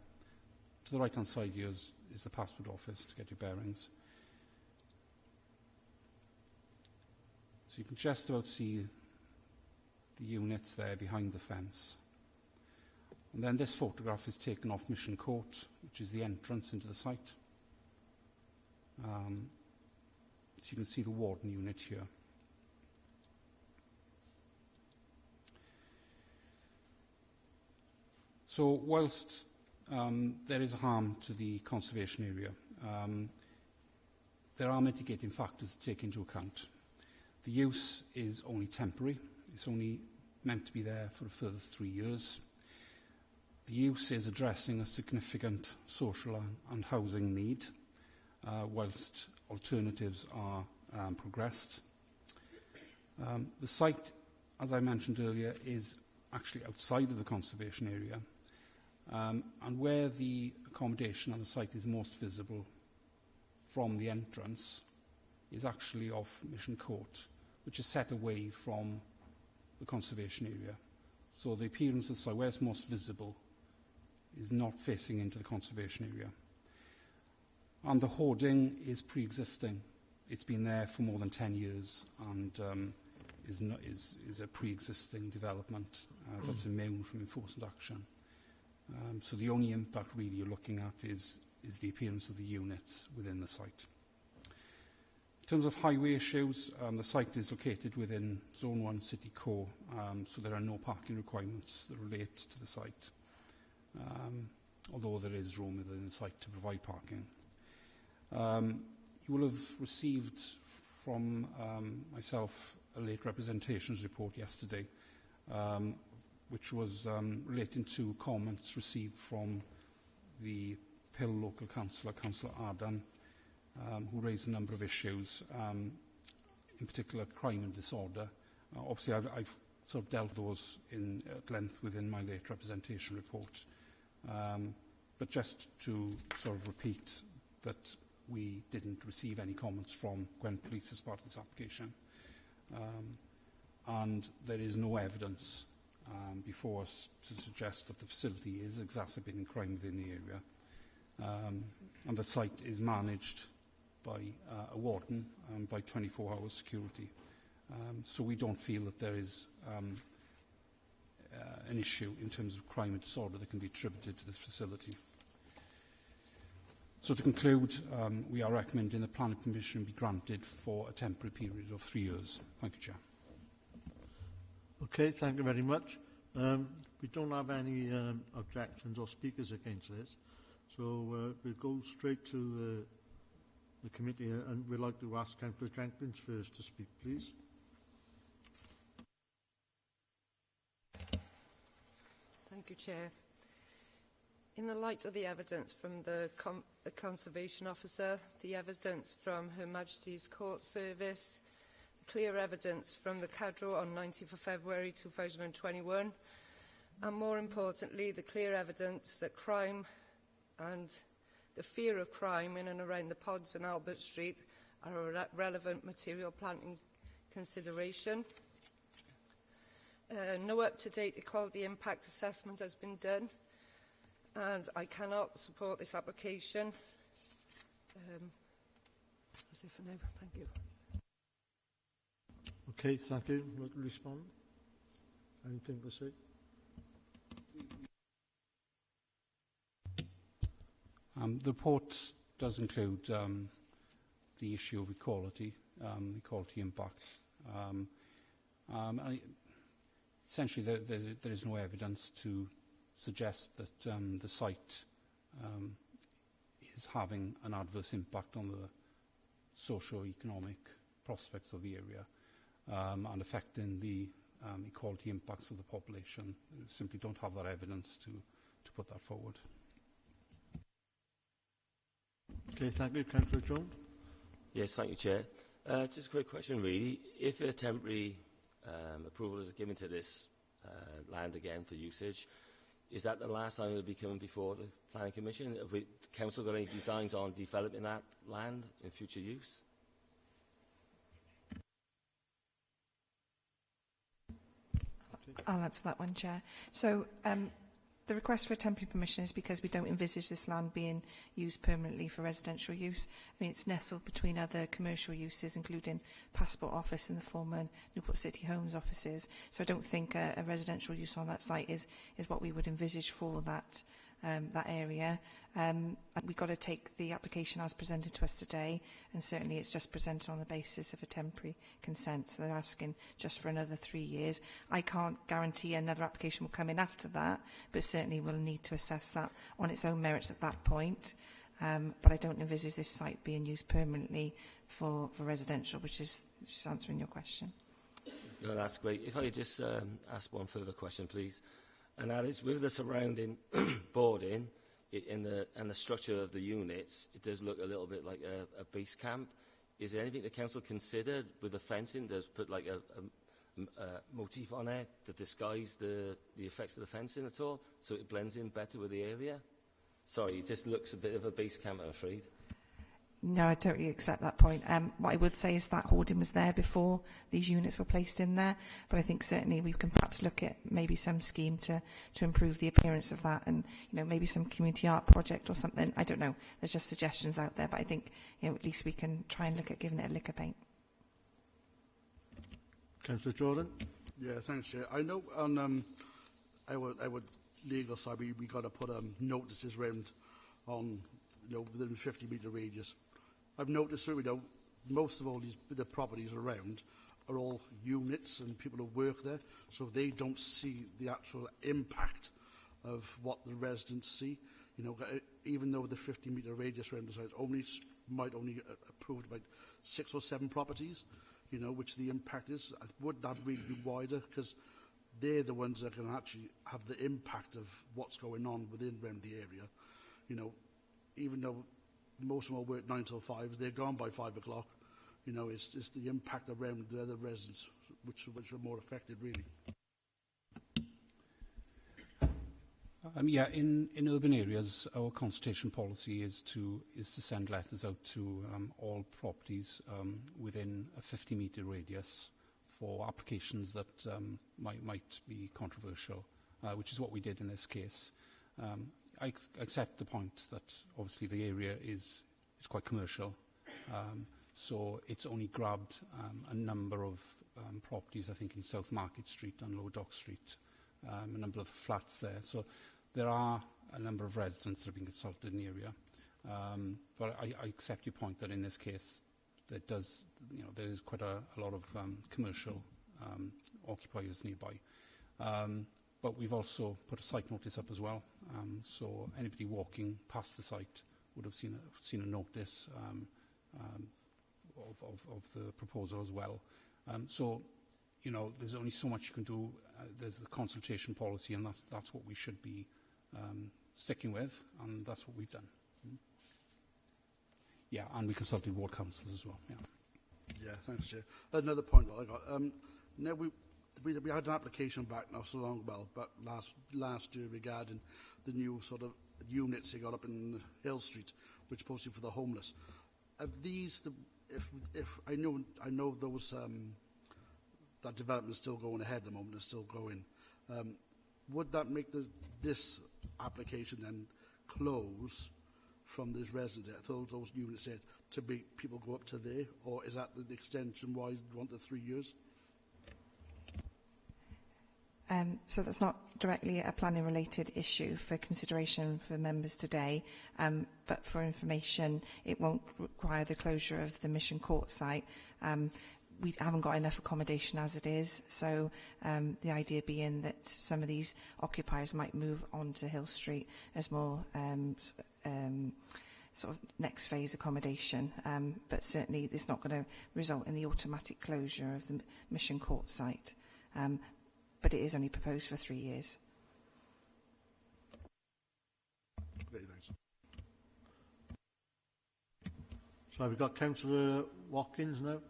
To the right-hand side here is the passport office to get your bearings. So you can just about see the units there behind the fence. And then this photograph is taken off Mission Court, which is the entrance into the site. So you can see the warden unit here. So whilst there is harm to the conservation area, there are mitigating factors to take into account. The use is only temporary. It's only meant to be there for a further 3 years. The use is addressing a significant social and housing need, whilst alternatives are progressed. The site, as I mentioned earlier, is actually outside of the conservation area, and where the accommodation on the site is most visible from the entrance is actually off Mission Court, which is set away from the conservation area. So the appearance of the site, where it's most visible, is not facing into the conservation area. And the hoarding is pre-existing. It's been there for more than 10 years and is a pre-existing development that's immune from enforcement action. So the only impact really you're looking at is the appearance of the units within the site. In terms of highway issues, the site is located within Zone 1 City Core, so there are no parking requirements that relate to the site, although there is room within the site to provide parking. You will have received from myself a late representations report yesterday, which was relating to comments received from the Pill local councillor, Councillor Ardan, who raised a number of issues, in particular crime and disorder. Obviously, I've sort of dealt those at length within my late representation report. But just to sort of repeat that we didn't receive any comments from Gwent Police as part of this application. And there is no evidence before us to suggest that the facility is exacerbating crime within the area. And the site is managed by a warden and by 24-hour security. So we don't feel that there is an issue in terms of crime and disorder that can be attributed to this facility. So to conclude, we are recommending the planning permission be granted for a temporary period of 3 years. Thank you, Chair. Okay, thank you very much. We don't have any objections or speakers against this, so we'll go straight to the committee, and we'd like to ask Councillor Jenkins first to speak, please. Thank you, Chair. In the light of the evidence from the Conservation Officer, the evidence from Her Majesty's Court Service, clear evidence from the Cadro on 19th of February 2021, and more importantly, the clear evidence that crime and the fear of crime in and around the pods and Albert Street are a relevant material planning consideration. No up-to-date equality impact assessment has been done, and I cannot support this application. That's it for now. Thank you. Okay, thank you. Want to respond? Anything to say? The report does include the issue of equality impact. Essentially, there is no evidence to suggest that the site is having an adverse impact on the socio-economic prospects of the area and affecting the equality impacts of the population. We simply don't have that evidence to put that forward. Okay, thank you. Councillor Jones? Yes, thank you, Chair. Just a quick question, really. If a temporary approval is given to this land again for usage, is that the last time it will be coming before the Planning Commission? Have the Council got any designs on developing that land in future use? I'll answer that one, Chair. So the request for a temporary permission is because we don't envisage this land being used permanently for residential use. I mean, it's nestled between other commercial uses, including Passport Office and the former Newport City Homes offices. So I don't think a residential use on that site is what we would envisage for that area. We've got to take the application as presented to us today, and certainly it's just presented on the basis of a temporary consent. So they're asking just for another 3 years. I can't guarantee another application will come in after that, but certainly we'll need to assess that on its own merits at that point. But I don't envisage this site being used permanently for residential, which is answering your question. No, that's great. If I could just ask one further question, please. And that is, with the surrounding boarding and the structure of the units, it does look a little bit like a base camp. Is there anything the council considered with the fencing? Does put like a motif on it to disguise the effects of the fencing at all, so it blends in better with the area? Sorry, it just looks a bit of a base camp, I'm afraid. No, I totally accept that point. What I would say is that hoarding was there before these units were placed in there, but I think certainly we can perhaps look at maybe some scheme to improve the appearance of that, and maybe some community art project or something. I don't know. There's just suggestions out there, but I think at least we can try and look at giving it a lick of paint. Councillor Jordan. Yeah, thanks, Chair. I know on our legal side we got to put notices round on within a 50-metre radius. I've noticed that most of all the properties around are all units and people who work there, so they don't see the actual impact of what the residents see. Even though the 50-metre radius around the site might only approve about 6 or 7 properties, which the impact is. Would that really be wider? Because they're the ones that can actually have the impact of what's going on around the area. Even though most of them will work 9 till 5, they're gone by 5 o'clock. It's the impact around the other residents which are more affected, really. Yeah, in urban areas, our consultation policy is to send letters out to all properties within a 50-metre radius for applications that might be controversial, which is what we did in this case. I accept the point that obviously the area is quite commercial, so it's only grabbed a number of properties, I think, in South Market Street and Lower Dock Street, a number of flats there. So there are a number of residents that have been consulted in the area, but I accept your point that in this case there is quite a lot of commercial occupiers nearby. But we've also put a site notice up as well, so anybody walking past the site would have seen a notice of the proposal as well. So, there's only so much you can do. There's the consultation policy, and that's what we should be sticking with, and that's what we've done. Yeah, and we consulted ward councils as well. Yeah, thanks, Chair. Another point that I got. Now we had an application back not so long back last year regarding the new sort of units they got up in Hill Street, which are posted for the homeless. Have these, if I know those that development is still going ahead at the moment, is still going. Would that make this application then close from this resident? Those units there to be people go up to there, or is that the extension wise you want the 3 years? So that's not directly a planning-related issue for consideration for members today, but for information, it won't require the closure of the Mission Court site. We haven't got enough accommodation as it is, so the idea being that some of these occupiers might move on to Hill Street as more sort of next phase accommodation, but certainly it's not going to result in the automatic closure of the Mission Court site. But it is only proposed for 3 years. Okay, thanks. So we've got Councillor Watkins now.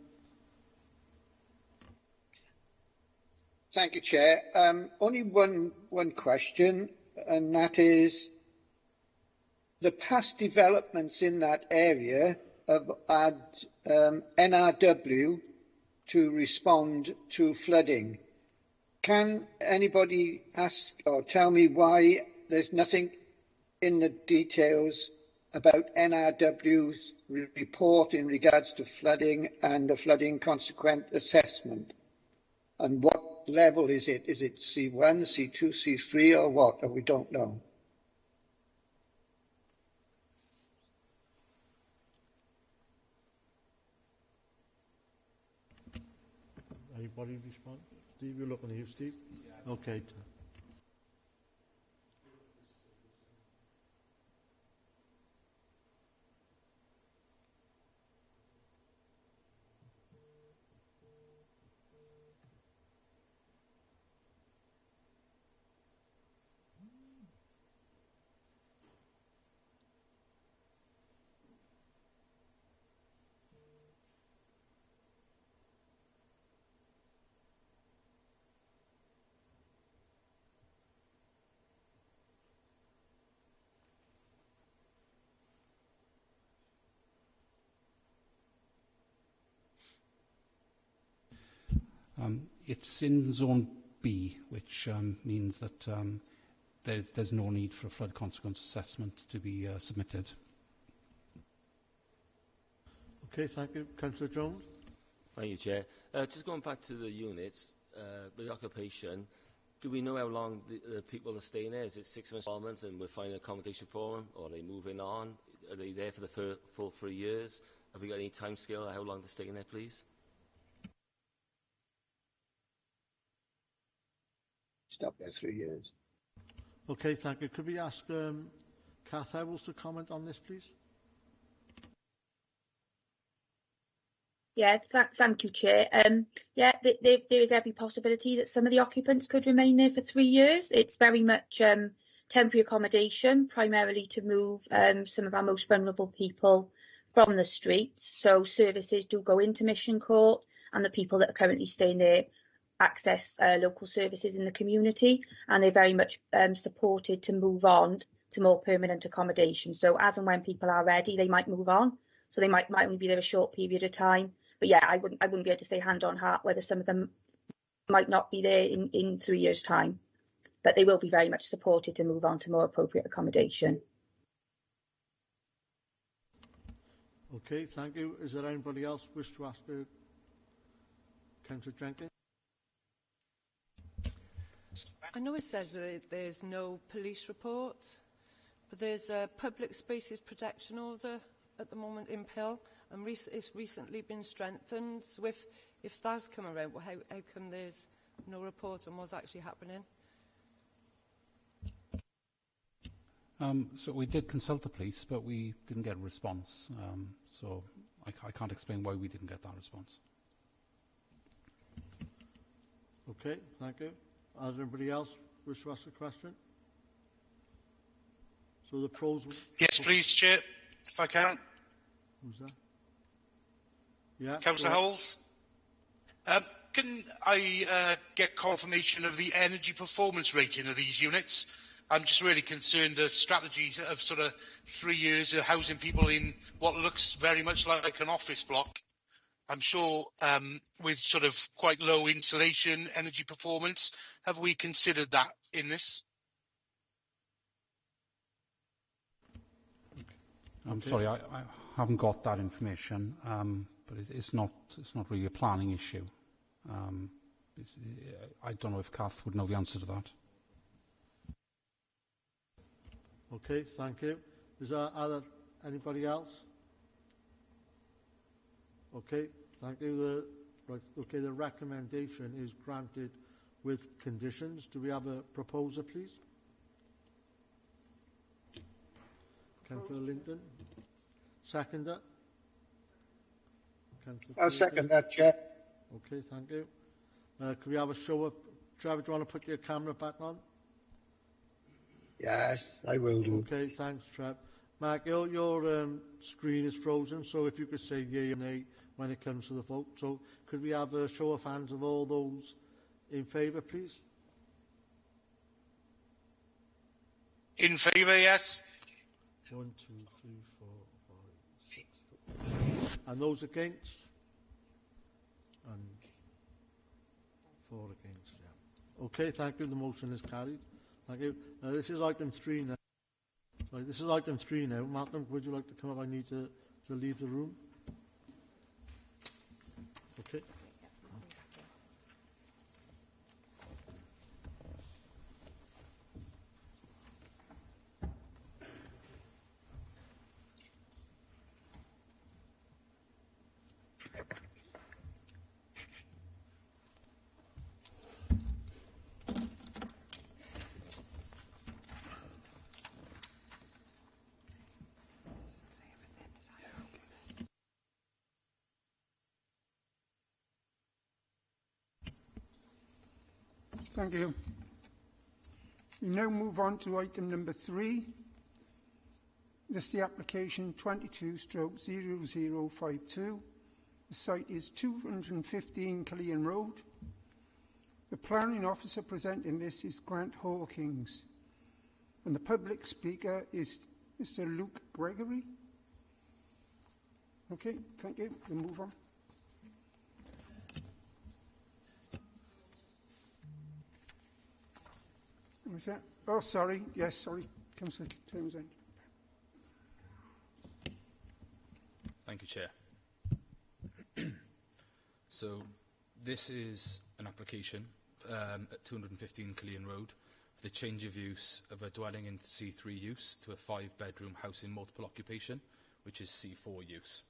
Thank you, Chair. Only one question, and that is the past developments in that area have had NRW to respond to flooding. Can anybody ask or tell me why there's nothing in the details about NRW's report in regards to flooding and the flooding consequent assessment? And what level is it? Is it C1, C2, C3 or what? Or we don't know. Anybody respond? Steve, you're looking at you, Steve? Yeah. Okay. It's in Zone B, which means that there's no need for a flood consequence assessment to be submitted. Okay, thank you. Councillor Jones. Thank you, Chair. Just going back to the units, the occupation, do we know how long the people are staying there? Is it 6 months and we're finding accommodation for them, or are they moving on? Are they there for the full 3 years? Have we got any time scale how long they're staying there, please? Stop there 3 years. Okay, thank you. Could we ask Kath Ewells to comment on this, please? Yeah, thank you, Chair. Yeah, there is every possibility that some of the occupants could remain there for 3 years. It's very much temporary accommodation, primarily to move some of our most vulnerable people from the streets. So services do go into Mission Court, and the people that are currently staying there access local services in the community, and they're very much supported to move on to more permanent accommodation. So as and when people are ready, they might move on. So they might only be there a short period of time. But yeah, I wouldn't be able to say hand on heart whether some of them might not be there in 3 years' time. But they will be very much supported to move on to more appropriate accommodation. Okay, thank you. Is there anybody else wish to ask Councillor Jenkins? I know it says that there's no police report, but there's a public spaces protection order at the moment in Pill, and it's recently been strengthened. So if that's come around, well, how come there's no report on what's actually happening? So we did consult the police, but we didn't get a response. So I can't explain why we didn't get that response. Okay, thank you. Does anybody else wish to ask a question? So the pros... Yes, please, Chair, if I can. Who's that? Yeah. Councillor Howells. Can I get confirmation of the energy performance rating of these units? I'm just really concerned the strategy of sort of 3 years of housing people in what looks very much like an office block. I'm sure with sort of quite low insulation, energy performance, have we considered that in this? I'm sorry, I haven't got that information, but it's not really a planning issue. I don't know if Kath would know the answer to that. Okay, thank you. Is there anybody else? Okay, thank you. The recommendation is granted with conditions. Do we have a proposer, please? Councillor Linton. Seconder? I'll second that, Chair. Okay, thank you. Could we have a show of... Trevor, do you want to put your camera back on? Yes, I will do. Okay, thanks, Trev. Mark, your screen is frozen, so if you could say yea or nay when it comes to the vote. So could we have a show of hands of all those in favour, please? In favour, yes. 1, 2, 3, 4, 5, 6. And those against? And 4 against, yeah. Okay, thank you. The motion is carried. Thank you. This is item 3 now. Sorry, this is item 3 now. Malcolm, would you like to come up? I need to leave the room. Okay. Thank you. We now move on to item number 3. This is the application 22/0052. The site is 215 Killian Road. The planning officer presenting this is Grant Hawkins. And the public speaker is Mr. Luke Gregory. Okay, thank you. We'll move on. Was that? Oh, sorry. Yes, sorry. Councillor Townsend. Thank you, Chair. So this is an application at 215 Killian Road for the change of use of a dwelling in C3 use to a 5-bedroom house in multiple occupation, which is C4 use.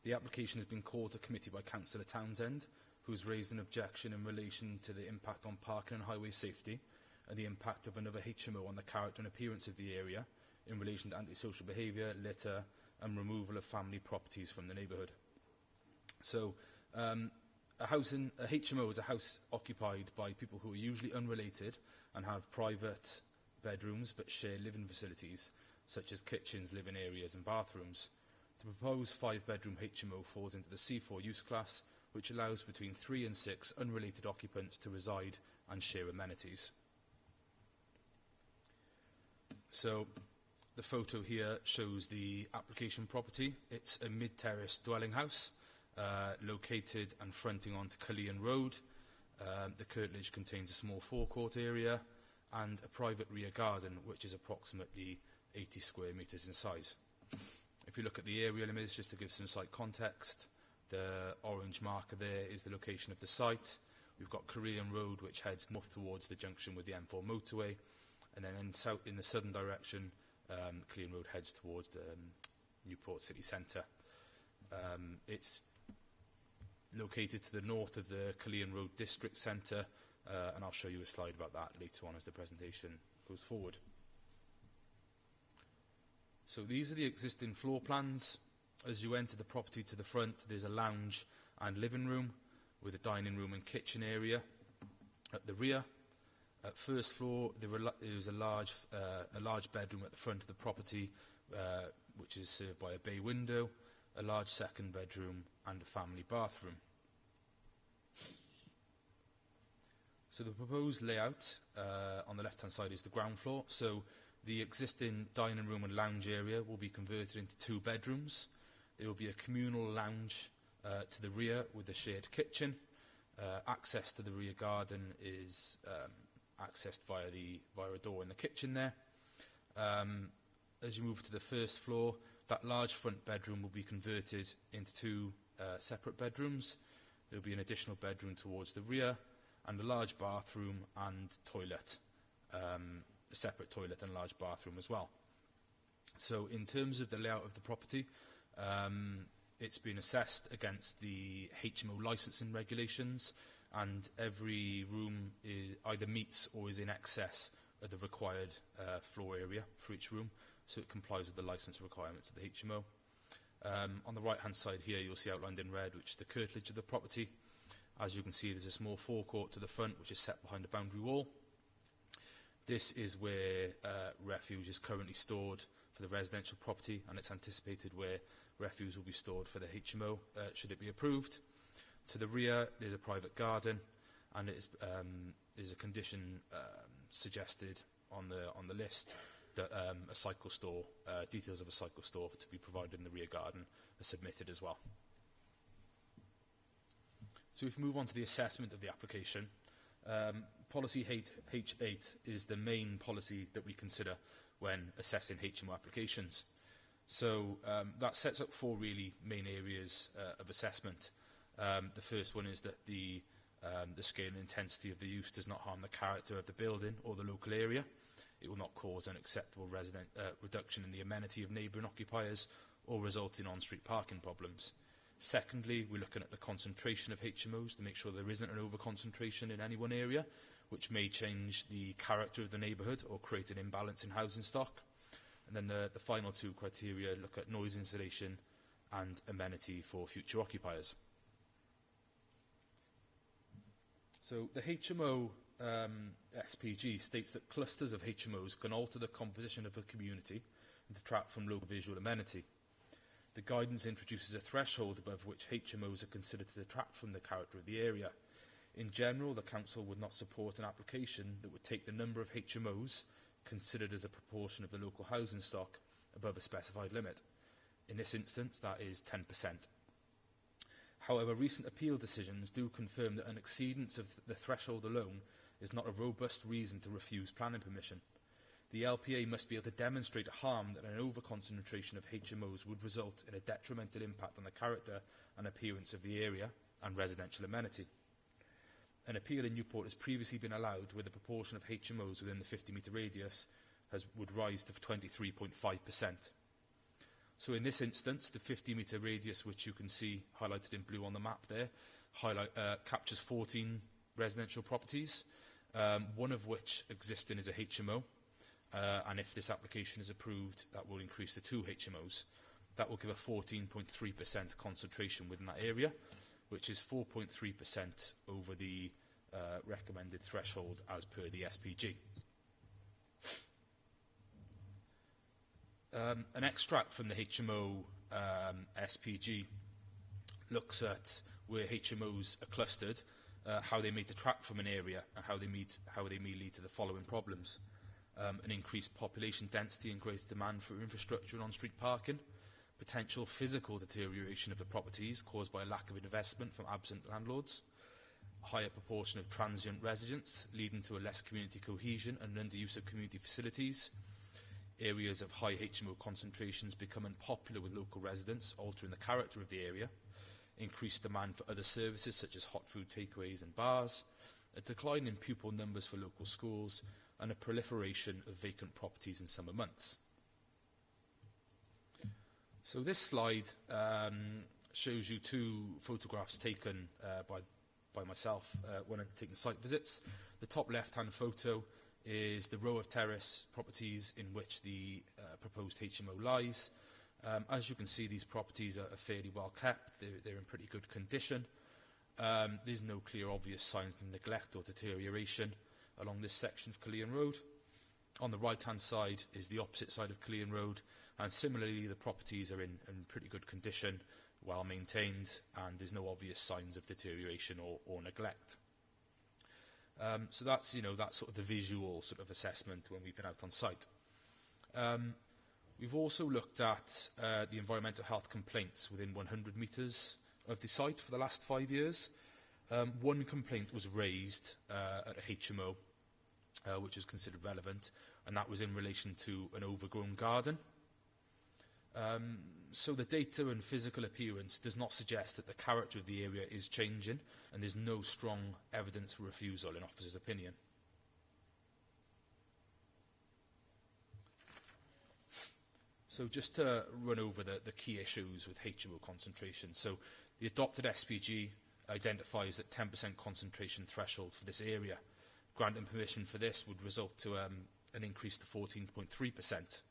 The application has been called to committee by Councillor Townsend, who has raised an objection in relation to the impact on parking and highway safety and the impact of another HMO on the character and appearance of the area in relation to antisocial behaviour, litter and removal of family properties from the neighbourhood. So a HMO is a house occupied by people who are usually unrelated and have private bedrooms but share living facilities such as kitchens, living areas and bathrooms. The proposed 5-bedroom HMO falls into the C4 use class, which allows between 3 and 6 unrelated occupants to reside and share amenities. So the photo here shows the application property. It's a mid-terrace dwelling house located and fronting onto Killian Road. The curtilage contains a small forecourt area and a private rear garden, which is approximately 80 square metres in size. If you look at the aerial image, just to give some site context, the orange marker there is the location of the site. We've got Korean Road, which heads north towards the junction with the M4 motorway, and then in the southern direction, Killian Road heads towards the Newport city centre. It's located to the north of the Killian Road district centre, and I'll show you a slide about that later on as the presentation goes forward. So these are the existing floor plans. As you enter the property to the front, there's a lounge and living room with a dining room and kitchen area. At the rear, at first floor, there is a large bedroom at the front of the property, which is served by a bay window, a large second bedroom and a family bathroom. So the proposed layout on the left-hand side is the ground floor. So the existing dining room and lounge area will be converted into 2 bedrooms. There will be a communal lounge to the rear with a shared kitchen. Access to the rear garden is accessed via a door in the kitchen there. As you move to the first floor, that large front bedroom will be converted into 2 separate bedrooms. There will be an additional bedroom towards the rear and a large bathroom and toilet. A separate toilet and large bathroom as well. So in terms of the layout of the property, it's been assessed against the HMO licensing regulations, and every room either meets or is in excess of the required floor area for each room, so it complies with the licence requirements of the HMO. On the right hand side here you'll see outlined in red, which is the curtilage of the property. As you can see, there's a small forecourt to the front, which is set behind a boundary wall. This is where refuse is currently stored for the residential property, and it's anticipated where refuse will be stored for the HMO, should it be approved. To the rear, there's a private garden, and there's a condition suggested on the list that a cycle store, details of a cycle store to be provided in the rear garden are submitted as well. So if we move on to the assessment of the application, policy H8 is the main policy that we consider when assessing HMO applications. So that sets up 4 really main areas of assessment. The first one is that the scale and intensity of the use does not harm the character of the building or the local area. It will not cause an acceptable reduction in the amenity of neighbouring occupiers or result in on-street parking problems. Secondly, we're looking at the concentration of HMOs to make sure there isn't an over-concentration in any one area, which may change the character of the neighbourhood or create an imbalance in housing stock. And then the final 2 criteria look at noise insulation and amenity for future occupiers. So the HMO SPG states that clusters of HMOs can alter the composition of a community and detract from local visual amenity. The guidance introduces a threshold above which HMOs are considered to detract from the character of the area. In general, the Council would not support an application that would take the number of HMOs considered as a proportion of the local housing stock above a specified limit. In this instance, that is 10%. However, recent appeal decisions do confirm that an exceedance of the threshold alone is not a robust reason to refuse planning permission. The LPA must be able to demonstrate a harm that an over-concentration of HMOs would result in a detrimental impact on the character and appearance of the area and residential amenity. An appeal in Newport has previously been allowed where the proportion of HMOs within the 50-metre radius would rise to 23.5%. So in this instance, the 50-metre radius, which you can see highlighted in blue on the map there, captures 14 residential properties, one of which existing as a HMO. And if this application is approved, that will increase to 2 HMOs. That will give a 14.3% concentration within that area, which is 4.3% over the recommended threshold as per the SPG. An extract from the HMO SPG looks at where HMOs are clustered, how they may detract from an area, and how they may lead to the following problems. An increased population density and greater demand for infrastructure and on-street parking, potential physical deterioration of the properties caused by a lack of investment from absent landlords, a higher proportion of transient residents leading to a less community cohesion and underuse of community facilities, areas of high HMO concentrations become unpopular with local residents, altering the character of the area, increased demand for other services such as hot food takeaways and bars, a decline in pupil numbers for local schools, and a proliferation of vacant properties in summer months. So this slide shows you 2 photographs taken by myself when I'm taking site visits. The top left-hand photo is the row of terrace properties in which the proposed HMO lies. As you can see, these properties are fairly well kept. They're in pretty good condition. There's no clear obvious signs of neglect or deterioration along this section of Killeen Road. On the right-hand side is the opposite side of Killeen Road, and similarly the properties are in pretty good condition, well maintained, and there's no obvious signs of deterioration or neglect. So that's that's sort of the visual sort of assessment when we've been out on site. We've also looked at the environmental health complaints within 100 metres of the site for the last 5 years. One complaint was raised at a HMO, which is considered relevant, and that was in relation to an overgrown garden. So the data and physical appearance does not suggest that the character of the area is changing, and there's no strong evidence for refusal in officer's opinion. So just to run over the key issues with HMO concentration. So the adopted SPG identifies that 10% concentration threshold for this area. Granting permission for this would result to an increase to 14.3%.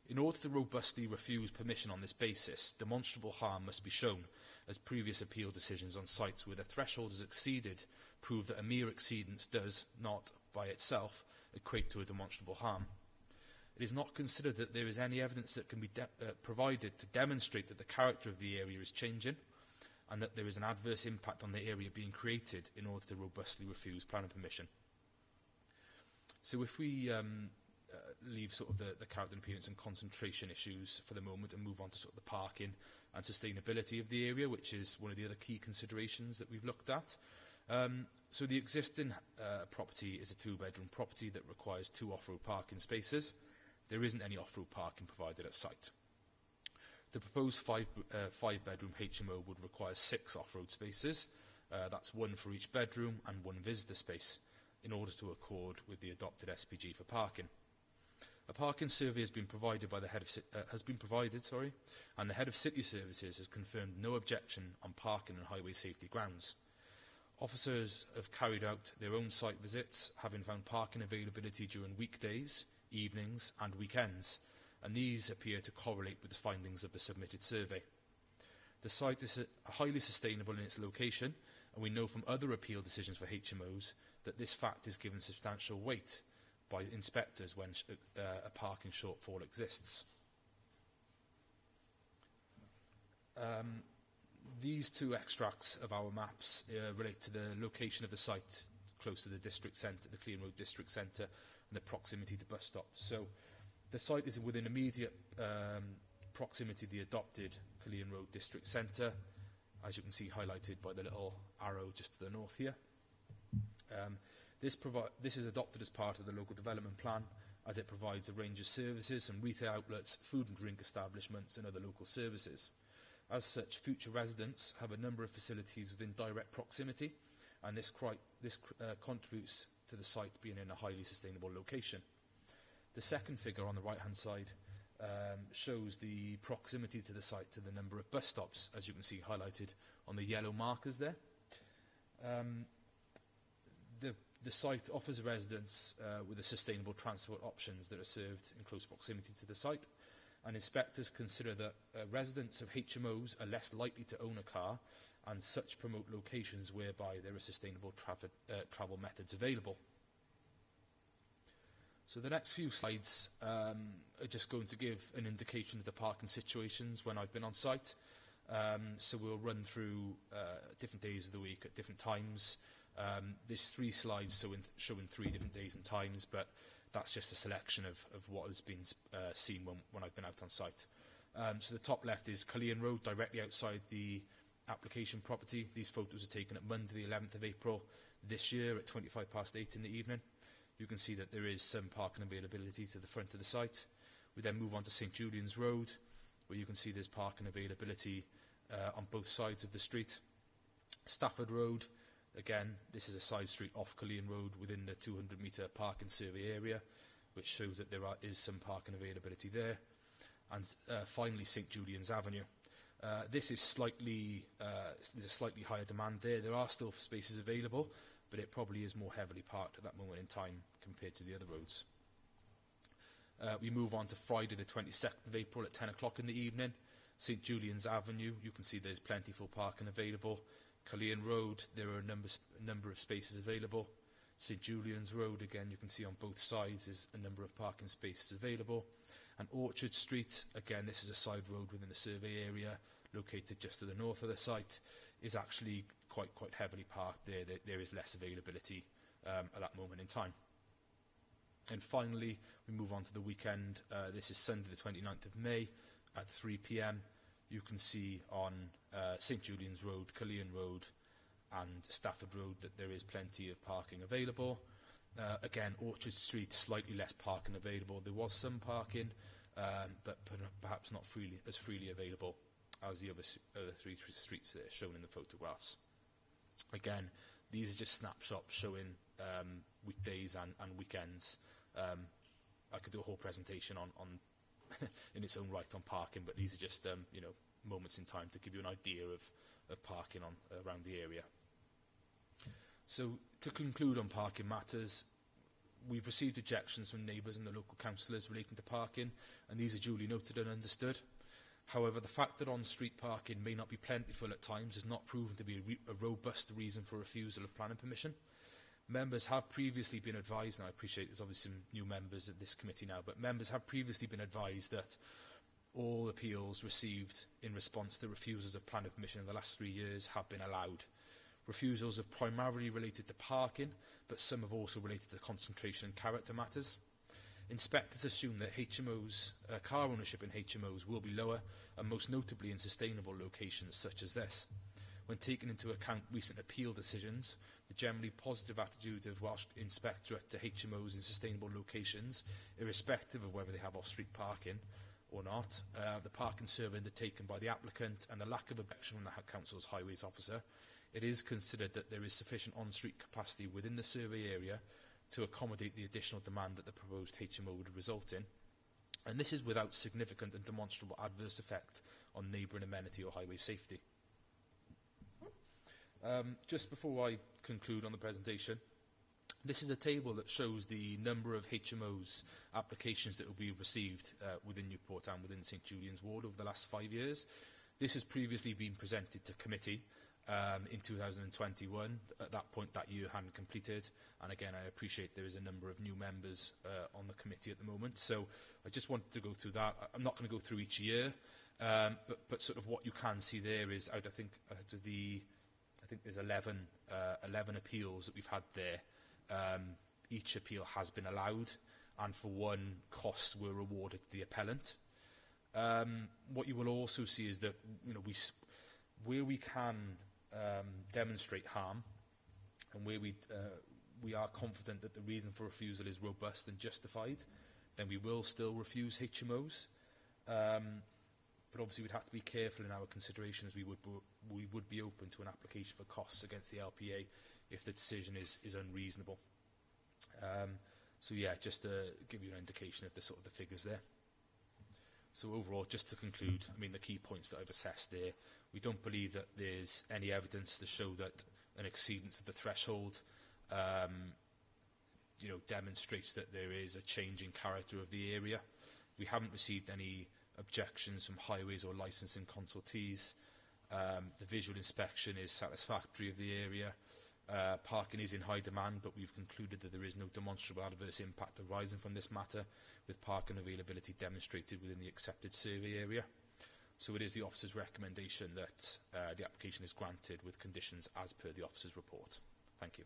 In order to robustly refuse permission on this basis, demonstrable harm must be shown, as previous appeal decisions on sites where the threshold is exceeded prove that a mere exceedance does not, by itself, equate to a demonstrable harm. It is not considered that there is any evidence that can be provided to demonstrate that the character of the area is changing, and that there is an adverse impact on the area being created in order to robustly refuse planning permission. So if we leave sort of the character and appearance and concentration issues for the moment and move on to sort of the parking and sustainability of the area, which is one of the other key considerations that we've looked at. So the existing property is a 2-bedroom property that requires 2 off-road parking spaces. There isn't any off-road parking provided at site. The proposed 5-bedroom HMO would require 6 off-road spaces. That's 1 for each bedroom and 1 visitor space in order to accord with the adopted SPG for parking. A parking survey has been provided by the head of and the head of City Services has confirmed no objection on parking and highway safety grounds. Officers have carried out their own site visits, having found parking availability during weekdays, evenings and weekends, and these appear to correlate with the findings of the submitted survey. The site is highly sustainable in its location, and we know from other appeal decisions for HMOs that this fact is given substantial weight by inspectors when a parking shortfall exists. These 2 extracts of our maps relate to the location of the site close to the district centre, the Killeen Road district centre, and the proximity to bus stops. So the site is within immediate proximity to the adopted Killeen Road district centre, as you can see highlighted by the little arrow just to the north here. This is adopted as part of the local development plan, as it provides a range of services and retail outlets, food and drink establishments and other local services. As such, future residents have a number of facilities within direct proximity, and this contributes to the site being in a highly sustainable location. The second figure on the right-hand side shows the proximity to the site to the number of bus stops, as you can see highlighted on the yellow markers there. The site offers residents with the sustainable transport options that are served in close proximity to the site, and inspectors consider that residents of HMOs are less likely to own a car, and such promote locations whereby there are sustainable travel methods available. So the next few slides are just going to give an indication of the parking situations when I've been on site. So we'll run through different days of the week at different times. There's 3 slides showing 3 different days and times, but that's just a selection of what has been seen when I've been out on site. So the top left is Cullion Road, directly outside the application property. These photos are taken at Monday the 11th of April this year at 8:25 in the evening. You can see that there is some parking availability to the front of the site. We then move on to St Julian's Road, where you can see there's parking availability on both sides of the street. Stafford Road, again, this is a side street off Cullion Road within the 200-metre parking survey area, which shows that there is some parking availability there. And finally, St Julian's Avenue. This is there's a slightly higher demand there. There are still spaces available, but it probably is more heavily parked at that moment in time compared to the other roads. We move on to Friday the 22nd of April at 10 o'clock in the evening. St Julian's Avenue, you can see there's plentiful parking available. Cullion Road, there are a number of spaces available. St Julian's Road, again, you can see on both sides there's a number of parking spaces available. And Orchard Street, again, this is a side road within the survey area, located just to the north of the site, is actually quite heavily parked there. There is less availability at that moment in time. And finally, we move on to the weekend. This is Sunday the 29th of May at 3 p.m. You can see on St Julian's Road, Cullion Road and Stafford Road that there is plenty of parking available. Again, Orchard Street, slightly less parking available. There was some parking, but perhaps not as freely available as the other 3 streets that are shown in the photographs. Again, these are just snapshots showing weekdays and weekends. I could do a whole presentation on in its own right on parking, but these are just moments in time to give you an idea of parking around the area. So to conclude on parking matters, we've received objections from neighbours and the local councillors relating to parking, and these are duly noted and understood. However, the fact that on-street parking may not be plentiful at times is not proven to be a robust reason for refusal of planning permission. Members have previously been advised, and I appreciate there's obviously some new members of this committee now, but members have previously been advised that all appeals received in response to refusals of planning permission in the last 3 years have been allowed. Refusals have primarily related to parking, but some have also related to concentration and character matters. Inspectors assume that car ownership in HMOs will be lower, and most notably in sustainable locations such as this. When taking into account recent appeal decisions, the generally positive attitude of Welsh Inspectorate to HMOs in sustainable locations, irrespective of whether they have off-street parking or not, the parking survey undertaken by the applicant and the lack of objection from the Council's Highways Officer, it is considered that there is sufficient on-street capacity within the survey area to accommodate the additional demand that the proposed HMO would result in. And this is without significant and demonstrable adverse effect on neighbouring amenity or highway safety. Just before I conclude on the presentation, this is a table that shows the number of HMOs applications that will be received within Newport and within St Julian's Ward over the last 5 years. This has previously been presented to committee in 2021. At that point, that year hadn't completed. And again, I appreciate there is a number of new members on the committee at the moment. So I just wanted to go through that. I'm not going to go through each year, but sort of what you can see there is I think there's 11 appeals that we've had there. Each appeal has been allowed, and for one, costs were awarded to the appellant. What you will also see is that where we can demonstrate harm, and where we are confident that the reason for refusal is robust and justified, then we will still refuse HMOs. But obviously we'd have to be careful in our consideration, as we would be open to an application for costs against the LPA if the decision is unreasonable. So yeah, just to give you an indication of the sort of the figures there. So overall, just to conclude, I mean, the key points that I've assessed there, we don't believe that there's any evidence to show that an exceedance of the threshold demonstrates that there is a change in character of the area. We haven't received any objections from highways or licensing consultees. The visual inspection is satisfactory of the area. Parking is in high demand, but we've concluded that there is no demonstrable adverse impact arising from this matter, with parking availability demonstrated within the accepted survey area. So it is the officer's recommendation that the application is granted with conditions as per the officer's report. Thank you.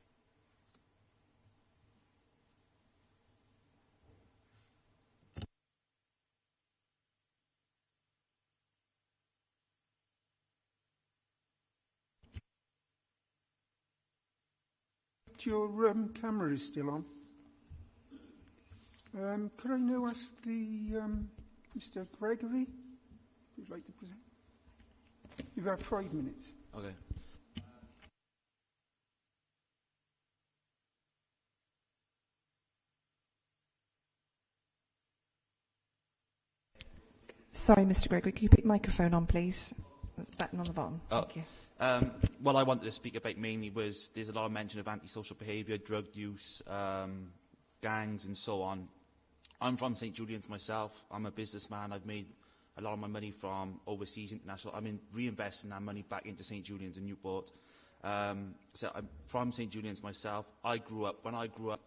Your camera is still on. Could I now ask the Mr. Gregory, if you'd like to present? You've got 5 minutes. Okay. Sorry, Mr. Gregory, can you put your microphone on, please? There's a button on the bottom. Thank you. What I wanted to speak about mainly was there's a lot of mention of antisocial behaviour, drug use, gangs and so on. I'm from St Julian's myself. I'm a businessman. I've made a lot of my money from overseas international. I'm reinvesting that money back into St Julian's and Newport. So I'm from St Julian's myself. When I grew up,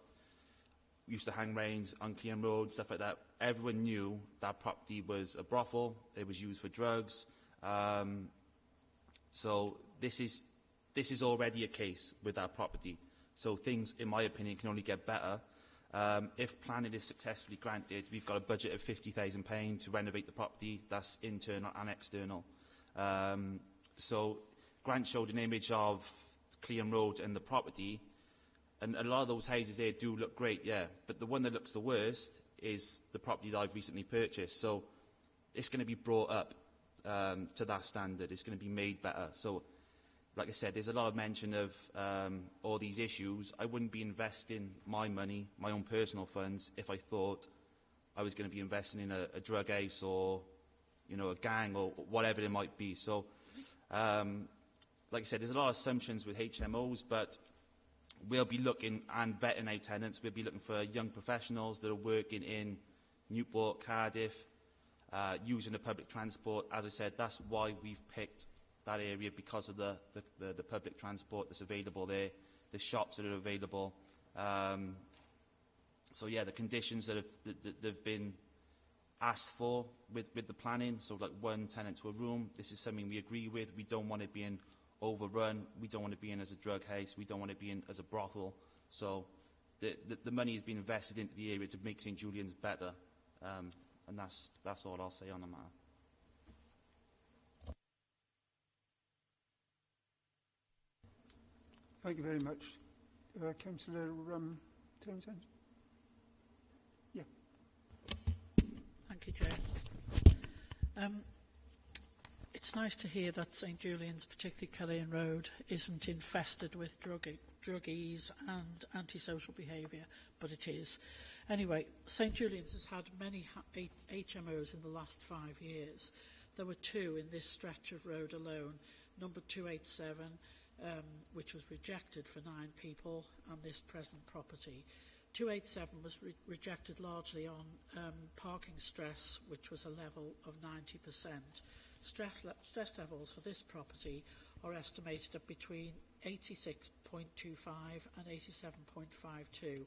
we used to hang rains on Clean Road, stuff like that. Everyone knew that property was a brothel. It was used for drugs. So this is already a case with that property. So things, in my opinion, can only get better. If planning is successfully granted, we've got a budget of £50,000 to renovate the property. That's internal and external. So Grant showed an image of Clean Road and the property, and a lot of those houses there do look great, yeah. But the one that looks the worst is the property that I've recently purchased. So it's going to be brought up to that standard. It's going to be made better. So, like I said, there's a lot of mention of all these issues. I wouldn't be investing my money, my own personal funds, if I thought I was going to be investing in a drug house or, a gang or whatever it might be. So, like I said, there's a lot of assumptions with HMOs, but we'll be looking and vetting our tenants. We'll be looking for young professionals that are working in Newport, Cardiff, using the public transport. As I said, that's why we've picked that area, because of the public transport that's available there, the shops that are available. So yeah, the conditions that have been asked for with the planning, so like one tenant to a room, this is something we agree with. We don't want it being overrun. We don't want it being as a drug house. We don't want it being as a brothel. So the money has been invested into the area to make St Julian's better. And that's all I'll say on the matter. Thank you very much. Councillor Townsend? Yeah. Thank you, Chair. It's nice to hear that St Julian's, particularly Cullinan Road, isn't infested with druggies and antisocial behaviour, but it is. Anyway, St Julian's has had many HMOs in the last 5 years. There were 2 in this stretch of road alone. Number 287, which was rejected for 9 people, and this present property. 287 was rejected largely on parking stress, which was a level of 90%. Stress levels for this property are estimated at between 86.25 and 87.52.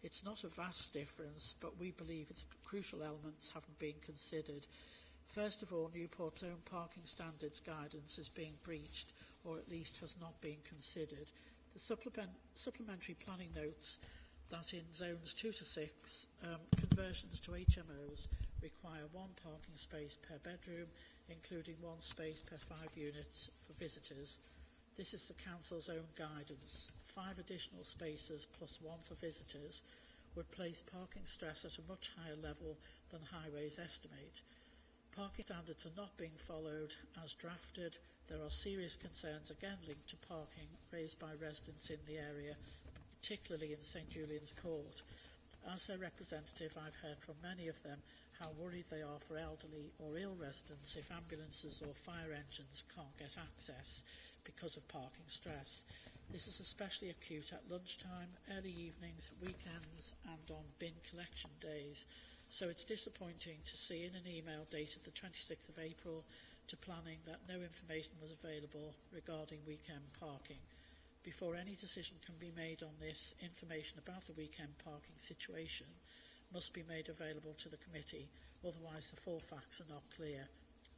It's not a vast difference, but we believe its crucial elements haven't been considered. First of all, Newport's own parking standards guidance is being breached, or at least has not been considered. The supplementary planning notes that in zones 2 to 6, conversions to HMOs require 1 parking space per bedroom, including 1 space per 5 units for visitors. This is the Council's own guidance. 5 additional spaces plus 1 for visitors would place parking stress at a much higher level than highways estimate. Parking standards are not being followed as drafted. There are serious concerns again linked to parking raised by residents in the area, particularly in St Julian's Court. As their representative, I've heard from many of them how worried they are for elderly or ill residents if ambulances or fire engines can't get access because of parking stress. This is especially acute at lunchtime, early evenings, weekends and on bin collection days. So it's disappointing to see in an email dated the 26th of April to planning that no information was available regarding weekend parking. Before any decision can be made on this, information about the weekend parking situation must be made available to the committee, otherwise the full facts are not clear.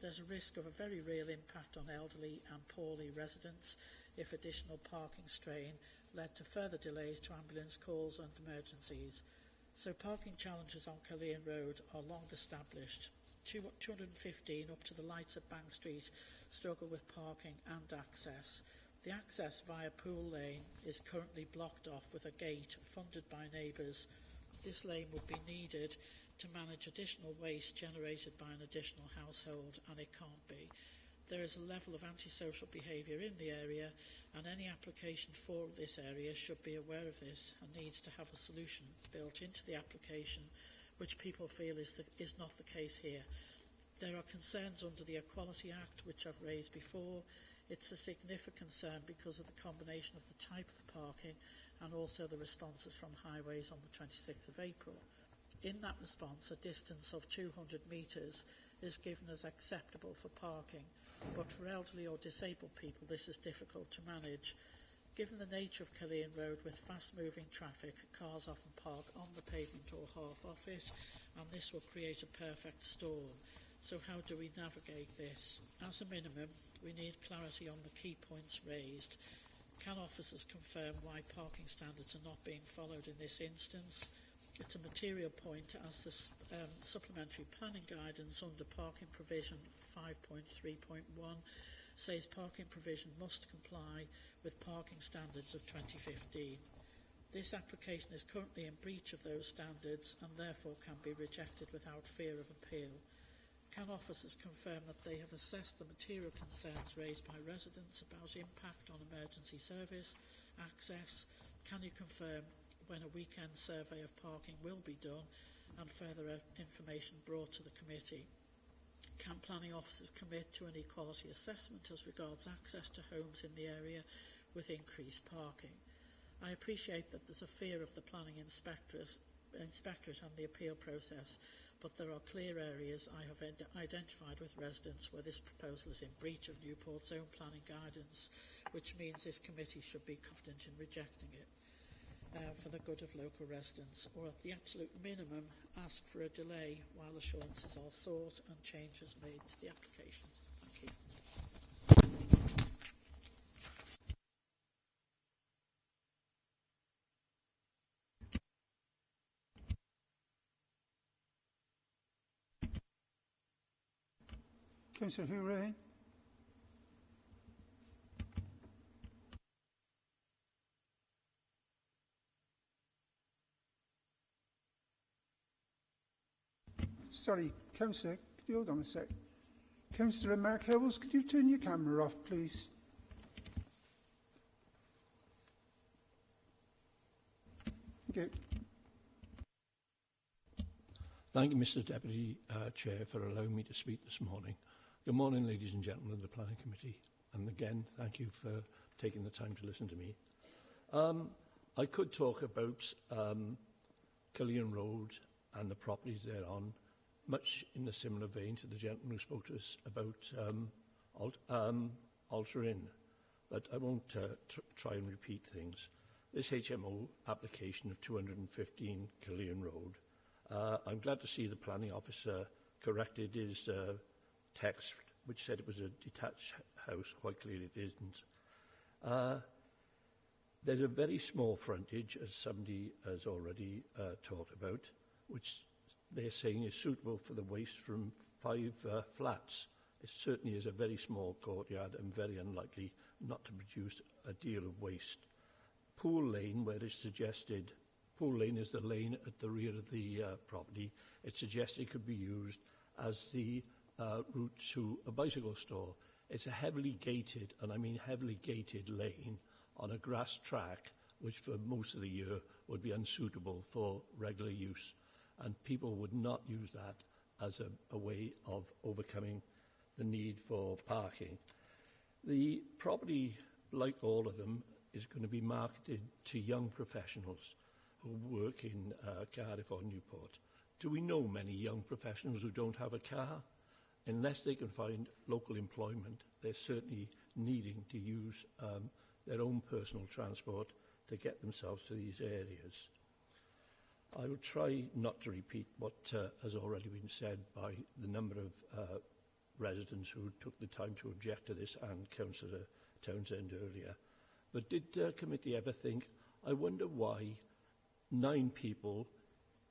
There's a risk of a very real impact on elderly and poorly residents if additional parking strain led to further delays to ambulance calls and emergencies. So parking challenges on Killeen Road are long established. 215 up to the lights at Bank Street struggle with parking and access. The access via Pool Lane is currently blocked off with a gate funded by neighbours. This lane would be needed to manage additional waste generated by an additional household, and it can't be. There is a level of antisocial behaviour in the area, and any application for this area should be aware of this and needs to have a solution built into the application, which people feel is not the case here. There are concerns under the Equality Act, which I've raised before. It's a significant concern because of the combination of the type of parking and also the responses from highways on the 26th of April. In that response, a distance of 200 metres is given as acceptable for parking, but for elderly or disabled people this is difficult to manage. Given the nature of Killeen Road with fast-moving traffic, cars often park on the pavement or half off it, and this will create a perfect storm. So how do we navigate this? As a minimum, we need clarity on the key points raised. Can officers confirm why parking standards are not being followed in this instance? It's a material point as the supplementary planning guidance under parking provision 5.3.1 says parking provision must comply with parking standards of 2015. This application is currently in breach of those standards and therefore can be rejected without fear of appeal. Can officers confirm that they have assessed the material concerns raised by residents about impact on emergency service, access? Can you confirm when a weekend survey of parking will be done and further information brought to the committee? Can planning officers commit to an equality assessment as regards access to homes in the area with increased parking? I appreciate that there's a fear of the planning inspectorate and the appeal process, but there are clear areas I have identified with residents where this proposal is in breach of Newport's own planning guidance, which means this committee should be confident in rejecting it. For the good of local residents, or at the absolute minimum ask for a delay while assurances are sought and changes made to the application. Thank you. Councillor Hooray. Sorry, Councillor, could you hold on a sec? Councillor Mark Howells, could you turn your camera off, please? Thank you. Thank you, Mr Deputy Chair, for allowing me to speak this morning. Good morning, ladies and gentlemen of the Planning Committee. And again, thank you for taking the time to listen to me. I could talk about Killeen Road and the properties thereon, much in a similar vein to the gentleman who spoke to us about Alter Inn, but I won't try and repeat things. This HMO application of 215 Killeen Road, I'm glad to see the planning officer corrected his text, which said it was a detached house. Quite clearly it isn't. There's a very small frontage, as somebody has already talked about, which they're saying is suitable for the waste from 5 flats. It certainly is a very small courtyard and very unlikely not to produce a deal of waste. Pool Lane, where it's suggested, Pool Lane is the lane at the rear of the property. It's suggested it could be used as the route to a bicycle store. It's a heavily gated, and I mean heavily gated lane on a grass track, which for most of the year would be unsuitable for regular use. And people would not use that as a way of overcoming the need for parking. The property, like all of them, is going to be marketed to young professionals who work in Cardiff or Newport. Do we know many young professionals who don't have a car? Unless they can find local employment, they're certainly needing to use their own personal transport to get themselves to these areas. I will try not to repeat what has already been said by the number of residents who took the time to object to this, and Councillor Townsend earlier. But did the committee ever think, I wonder why 9 people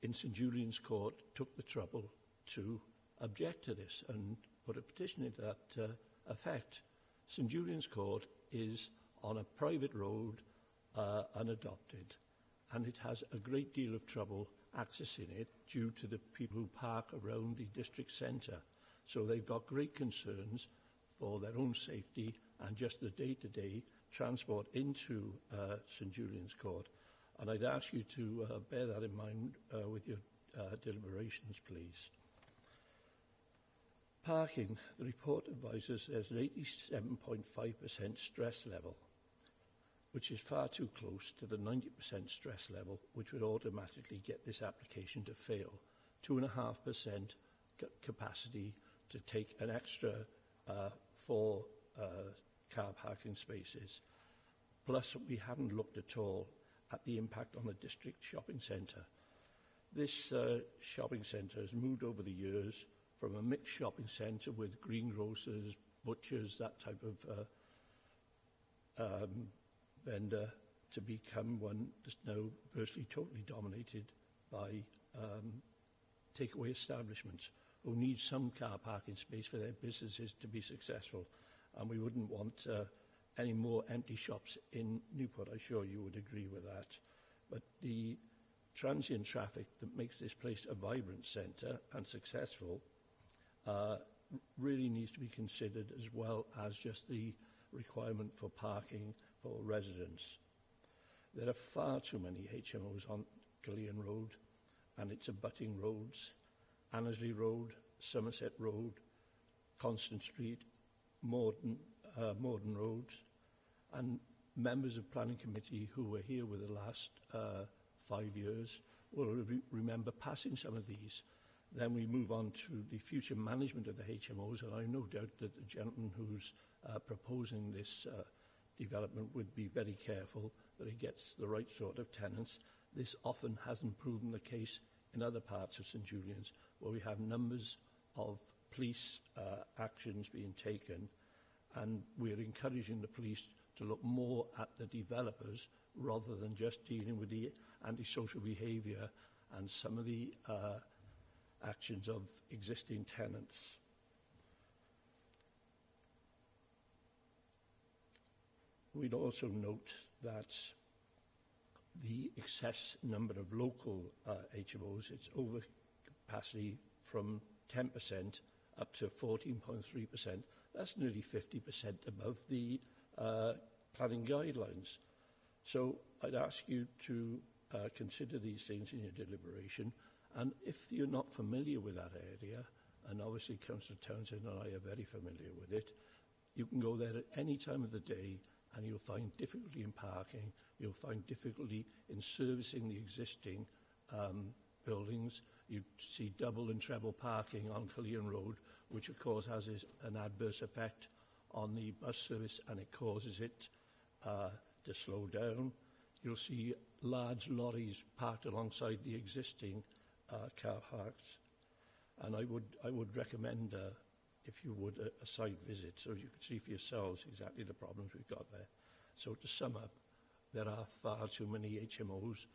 in St Julian's Court took the trouble to object to this and put a petition into that effect? St Julian's Court is on a private road, unadopted, and it has a great deal of trouble accessing it due to the people who park around the district centre. So they've got great concerns for their own safety and just the day-to-day transport into St Julian's Court. And I'd ask you to bear that in mind with your deliberations, please. Parking. The report advises there's an 87.5% stress level, which is far too close to the 90% stress level, which would automatically get this application to fail. 2.5% capacity to take an extra 4 car parking spaces. Plus, we haven't looked at all at the impact on the district shopping centre. This shopping centre has moved over the years from a mixed shopping centre with greengrocers, butchers, that type of vendor, to become one that's now virtually totally dominated by takeaway establishments who need some car parking space for their businesses to be successful. And we wouldn't want any more empty shops in Newport. I'm sure you would agree with that. But the transient traffic that makes this place a vibrant centre and successful really needs to be considered, as well as just the requirement for parking for residents. There are far too many HMOs on Gillian Road and its abutting roads: Annesley Road, Somerset Road, Constant Street, Morden Road. And members of Planning Committee who were here with the last 5 years will remember passing some of these. Then we move on to the future management of the HMOs, and I have no doubt that the gentleman who's proposing this development would be very careful that he gets the right sort of tenants. This often hasn't proven the case in other parts of St Julian's, where we have numbers of police actions being taken, and we're encouraging the police to look more at the developers rather than just dealing with the antisocial behaviour and some of the actions of existing tenants. We'd also note that the excess number of local HMOs, it's over capacity from 10% up to 14.3%. That's nearly 50% above the planning guidelines. So I'd ask you to consider these things in your deliberation. And if you're not familiar with that area, and obviously Councillor Townsend and I are very familiar with it, you can go there at any time of the day and you'll find difficulty in parking, you'll find difficulty in servicing the existing buildings. You see double and treble parking on Killian Road, which of course has an adverse effect on the bus service, and it causes it to slow down. You'll see large lorries parked alongside the existing car parks, and I would recommend, if you would, a site visit so you could see for yourselves exactly the problems we've got there. So to sum up, there are far too many HMOs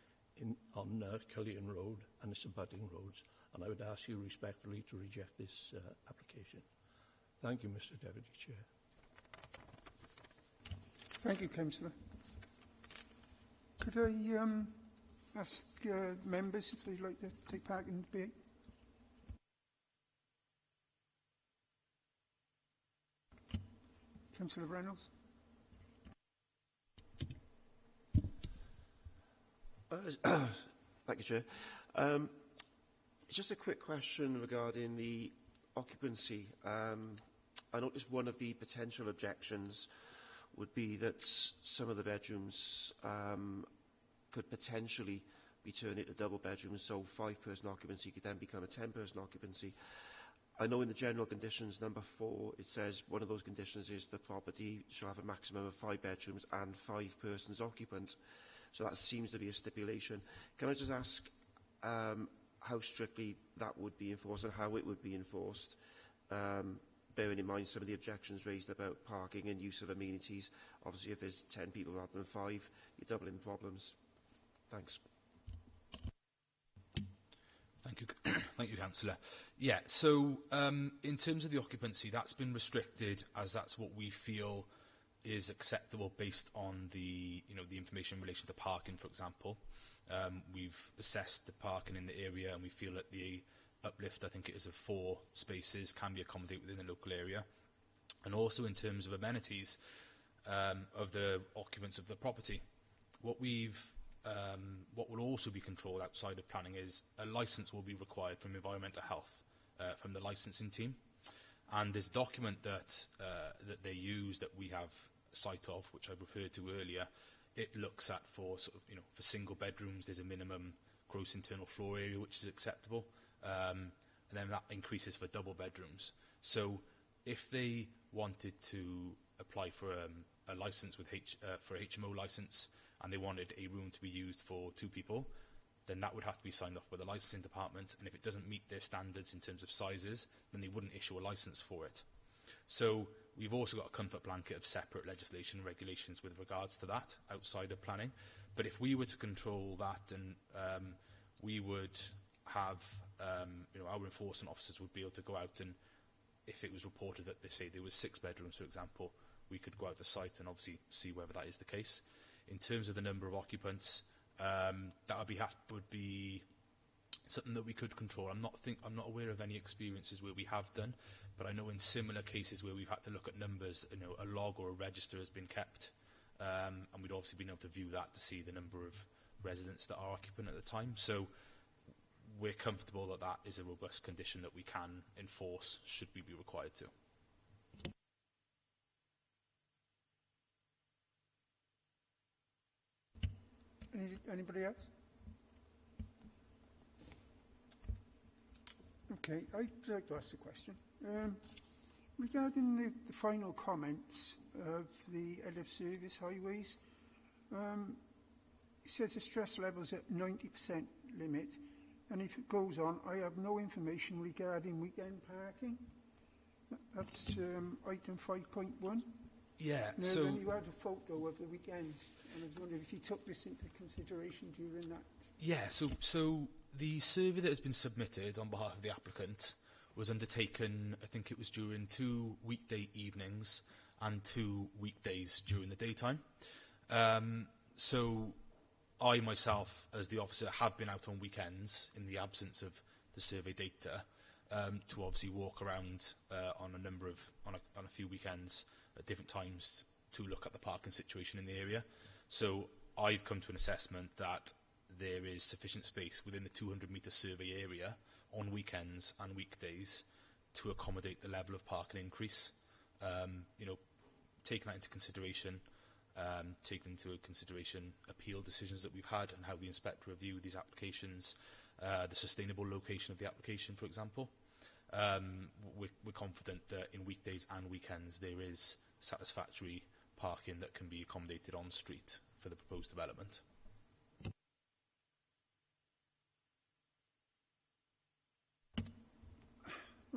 on Killian Road and its abutting roads, and I would ask you respectfully to reject this application. Thank you, Mr Deputy Chair. Thank you, Councillor. Could I ask members if they'd like to take part in the debate? Councillor Reynolds. Thank you, Chair. Just a quick question regarding the occupancy. I noticed one of the potential objections would be that some of the bedrooms could potentially be turned into double bedrooms, so 5-person occupancy could then become a 10-person occupancy. I know in the general conditions, number 4, it says one of those conditions is the property shall have a maximum of 5 bedrooms and 5 persons occupant. So that seems to be a stipulation. Can I just ask how strictly that would be enforced and how it would be enforced, bearing in mind some of the objections raised about parking and use of amenities? Obviously, if there's 10 people rather than 5, you're doubling problems. Thanks. Thank you, thank you, Councillor. Yeah, so in terms of the occupancy, that's been restricted as that's what we feel is acceptable based on the, the information in relation to parking, for example. We've assessed the parking in the area and we feel that the uplift, I think it is of 4 spaces, can be accommodated within the local area. And also in terms of amenities of the occupants of the property, what will also be controlled outside of planning is a licence will be required from environmental health, from the licensing team. And there's a document that they use that we have sight of, which I referred to earlier. It looks at for for single bedrooms, there's a minimum gross internal floor area which is acceptable, and then that increases for double bedrooms. So if they wanted to apply for a license with for a HMO license, and they wanted a room to be used for 2 people, then that would have to be signed off by the licensing department, and if it doesn't meet their standards in terms of sizes, then they wouldn't issue a license for it. So we've also got a comfort blanket of separate legislation and regulations with regards to that outside of planning. But if we were to control that, then we would have, our enforcement officers would be able to go out, and if it was reported that they say there was 6 bedrooms, for example, we could go out to site and obviously see whether that is the case. In terms of the number of occupants, that would be something that we could control. I'm not aware of any experiences where we have done, but I know in similar cases where we've had to look at numbers, a log or a register has been kept, and we'd obviously been able to view that to see the number of residents that are occupant at the time. So we're comfortable that that is a robust condition that we can enforce should we be required to. Anybody else? Okay, I'd like to ask a question. Regarding the final comments of the head of service highways, it says the stress level's at 90% limit, and if it goes on, I have no information regarding weekend parking. That's item 5.1. Yeah, now, so... then you had a photo of the weekend, and I was wondering if you took this into consideration during that. Yeah, so the survey that has been submitted on behalf of the applicant was undertaken, I think it was during 2 weekday evenings and 2 weekdays during the daytime. So I myself, as the officer, have been out on weekends in the absence of the survey data to obviously walk around on a few weekends at different times to look at the parking situation in the area. So I've come to an assessment that there is sufficient space within the 200-metre survey area on weekends and weekdays to accommodate the level of parking increase. Taking that into consideration, taking into consideration appeal decisions that we've had and how the inspector reviewed these applications, the sustainable location of the application, for example, we're confident that in weekdays and weekends there is satisfactory parking that can be accommodated on street for the proposed development.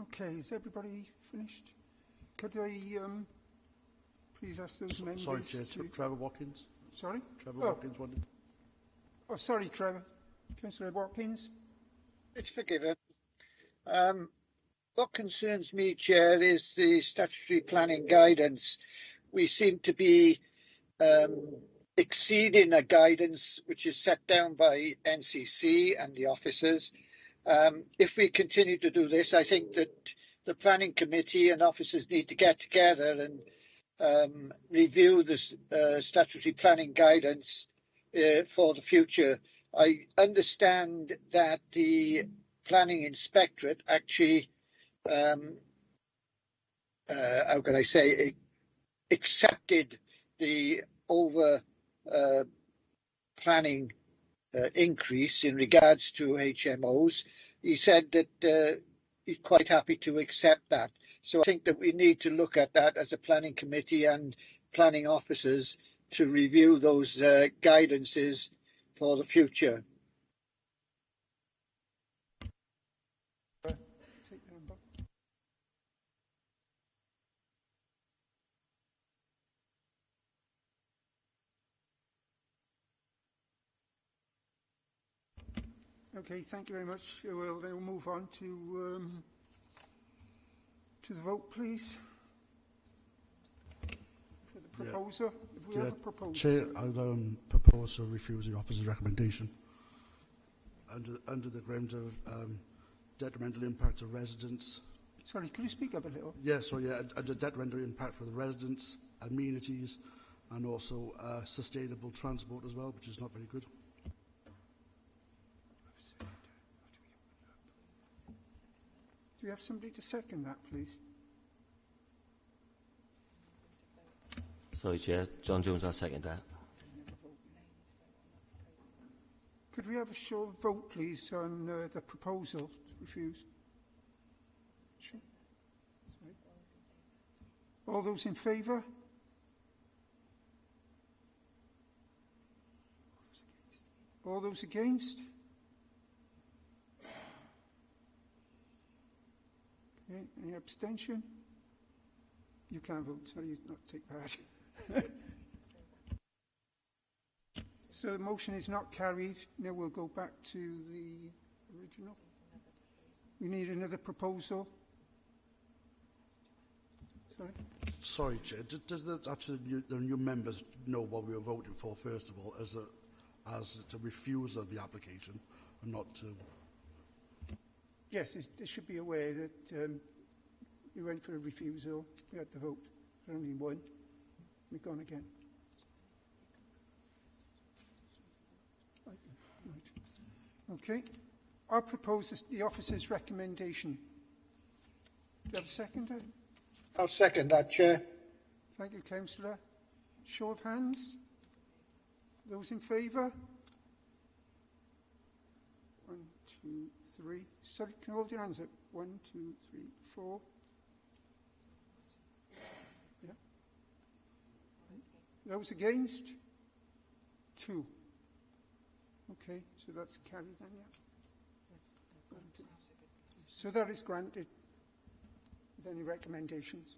Okay, is everybody finished? Could I please ask those members Sorry, Chair, to... Trevor Watkins. Sorry? Trevor Watkins wanted. Oh, sorry, Trevor. Councillor Watkins. It's forgiven. What concerns me, Chair, is the statutory planning guidance. We seem to be exceeding a guidance which is set down by NCC and the officers. If we continue to do this, I think that the planning committee and officers need to get together and review the statutory planning guidance for the future. I understand that the planning inspectorate actually, how can I say, accepted the over planning increase in regards to HMOs. He said that he's quite happy to accept that. So I think that we need to look at that as a planning committee and planning officers to review those guidances for the future. Okay, thank you very much. We'll then move on to the vote, please. For the proposer, if we have a proposer. Chair, I would propose to refuse the officer's recommendation under the ground of detrimental impact to residents. Sorry, could you speak up a little? Yeah, so yeah, under detrimental impact for the residents, amenities, and also sustainable transport as well, which is not very good. Do we have somebody to second that, please? Sorry, Chair. John Jones, I'll second that. Could we have a show of vote, please, on the proposal to refuse? Sure. Sorry. All those in favour? All those against? Okay, any abstention? You can't vote, sorry, you not take part. So the motion is not carried. Now we'll go back to the original. We need another proposal. Sorry? Sorry, Chair. Does the new members know what we were voting for, first of all, as to refuse of the application and not to... Yes, they should be aware that we went for a refusal. We had the vote. There's only one. We've gone again. Right. Okay. I propose the officer's recommendation. Do you have a seconder? I'll second that, Chair. Thank you, Councillor. Show of hands. Those in favour? 1, 2, 3. Sorry, can you hold your hands up? 1, 2, 3, 4. Yeah. Those against? 2. Okay, so that's carried then, yeah. So that is granted. With any recommendations?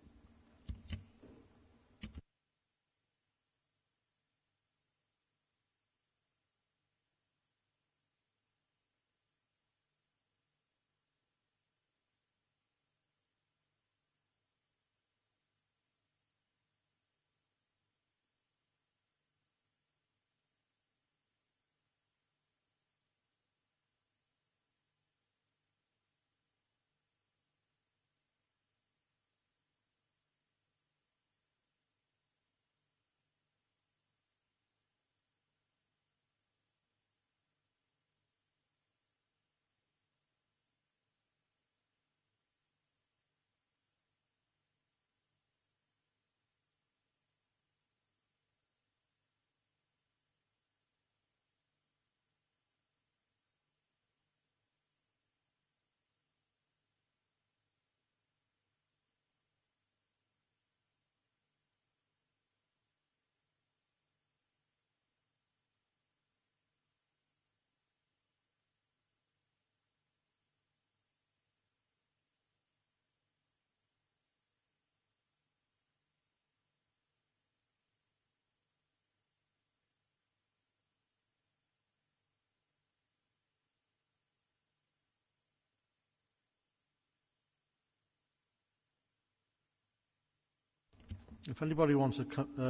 If anybody wants a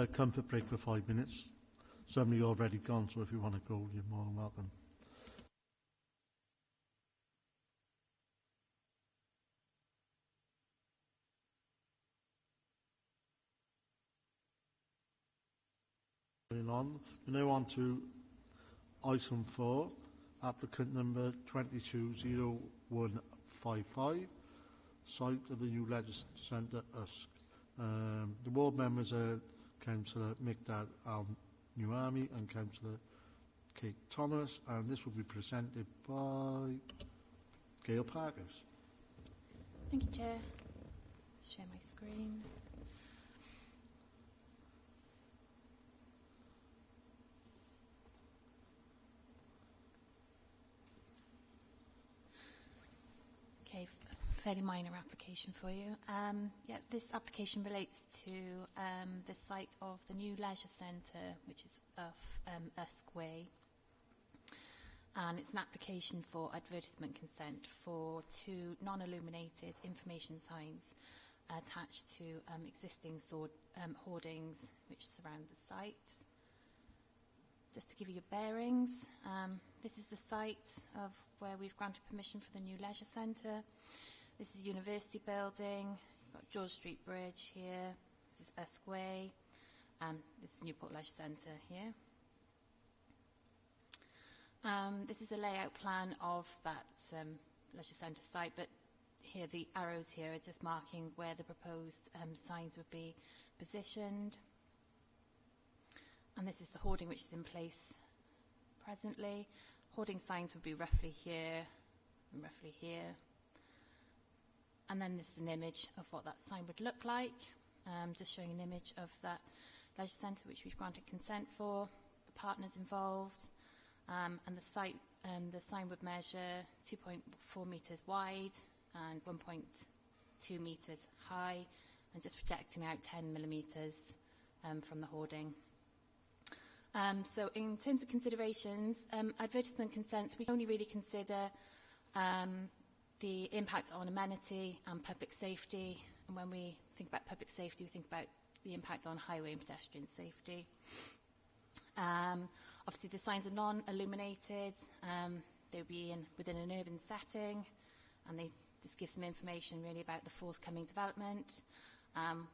comfort break for 5 minutes, somebody already gone, so if you want to go, you're more than welcome. On. We're now on to item 4, applicant number 220155, site of the new Leisure Centre, Usk. The ward members are Councillor Migdad Al-Nuami and Councillor Kate Thomas, and this will be presented by Gail Parkers. Thank you, Chair. Share my screen. Okay, fairly minor application for you. Yeah, this application relates to the site of the new leisure centre, which is off Usk Way. And it's an application for advertisement consent for 2 non-illuminated information signs attached to existing hoardings which surround the site. Just to give you your bearings, this is the site of where we've granted permission for the new leisure centre. This is a university building. We've got George Street Bridge here. This is Usk Way. This is Newport Leisure Centre here. This is a layout plan of that leisure centre site, but here the arrows here are just marking where the proposed signs would be positioned. And this is the hoarding which is in place presently. Hoarding signs would be roughly here and roughly here. And then this is an image of what that sign would look like, just showing an image of that leisure centre which we've granted consent for, the partners involved, and the sign would measure 2.4 metres wide and 1.2 metres high, and just projecting out 10 millimetres from the hoarding. So in terms of considerations, advertisement consents, we only really consider the impact on amenity and public safety. And when we think about public safety, we think about the impact on highway and pedestrian safety. Obviously, the signs are non-illuminated. They would be within an urban setting, and they just give some information really about the forthcoming development.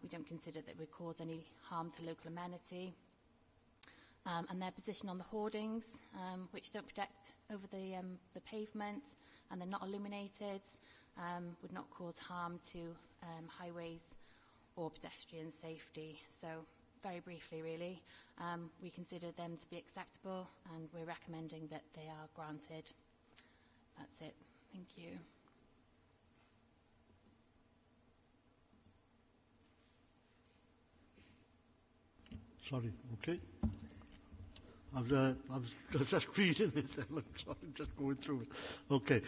We don't consider that it would cause any harm to local amenity. And their position on the hoardings, which don't protect over the pavement, and they're not illuminated, would not cause harm to highways or pedestrian safety. So very briefly, really, we consider them to be acceptable, and we're recommending that they are granted. That's it. Thank you. Sorry, okay. I was just reading it then. I'm just going through it. Okay.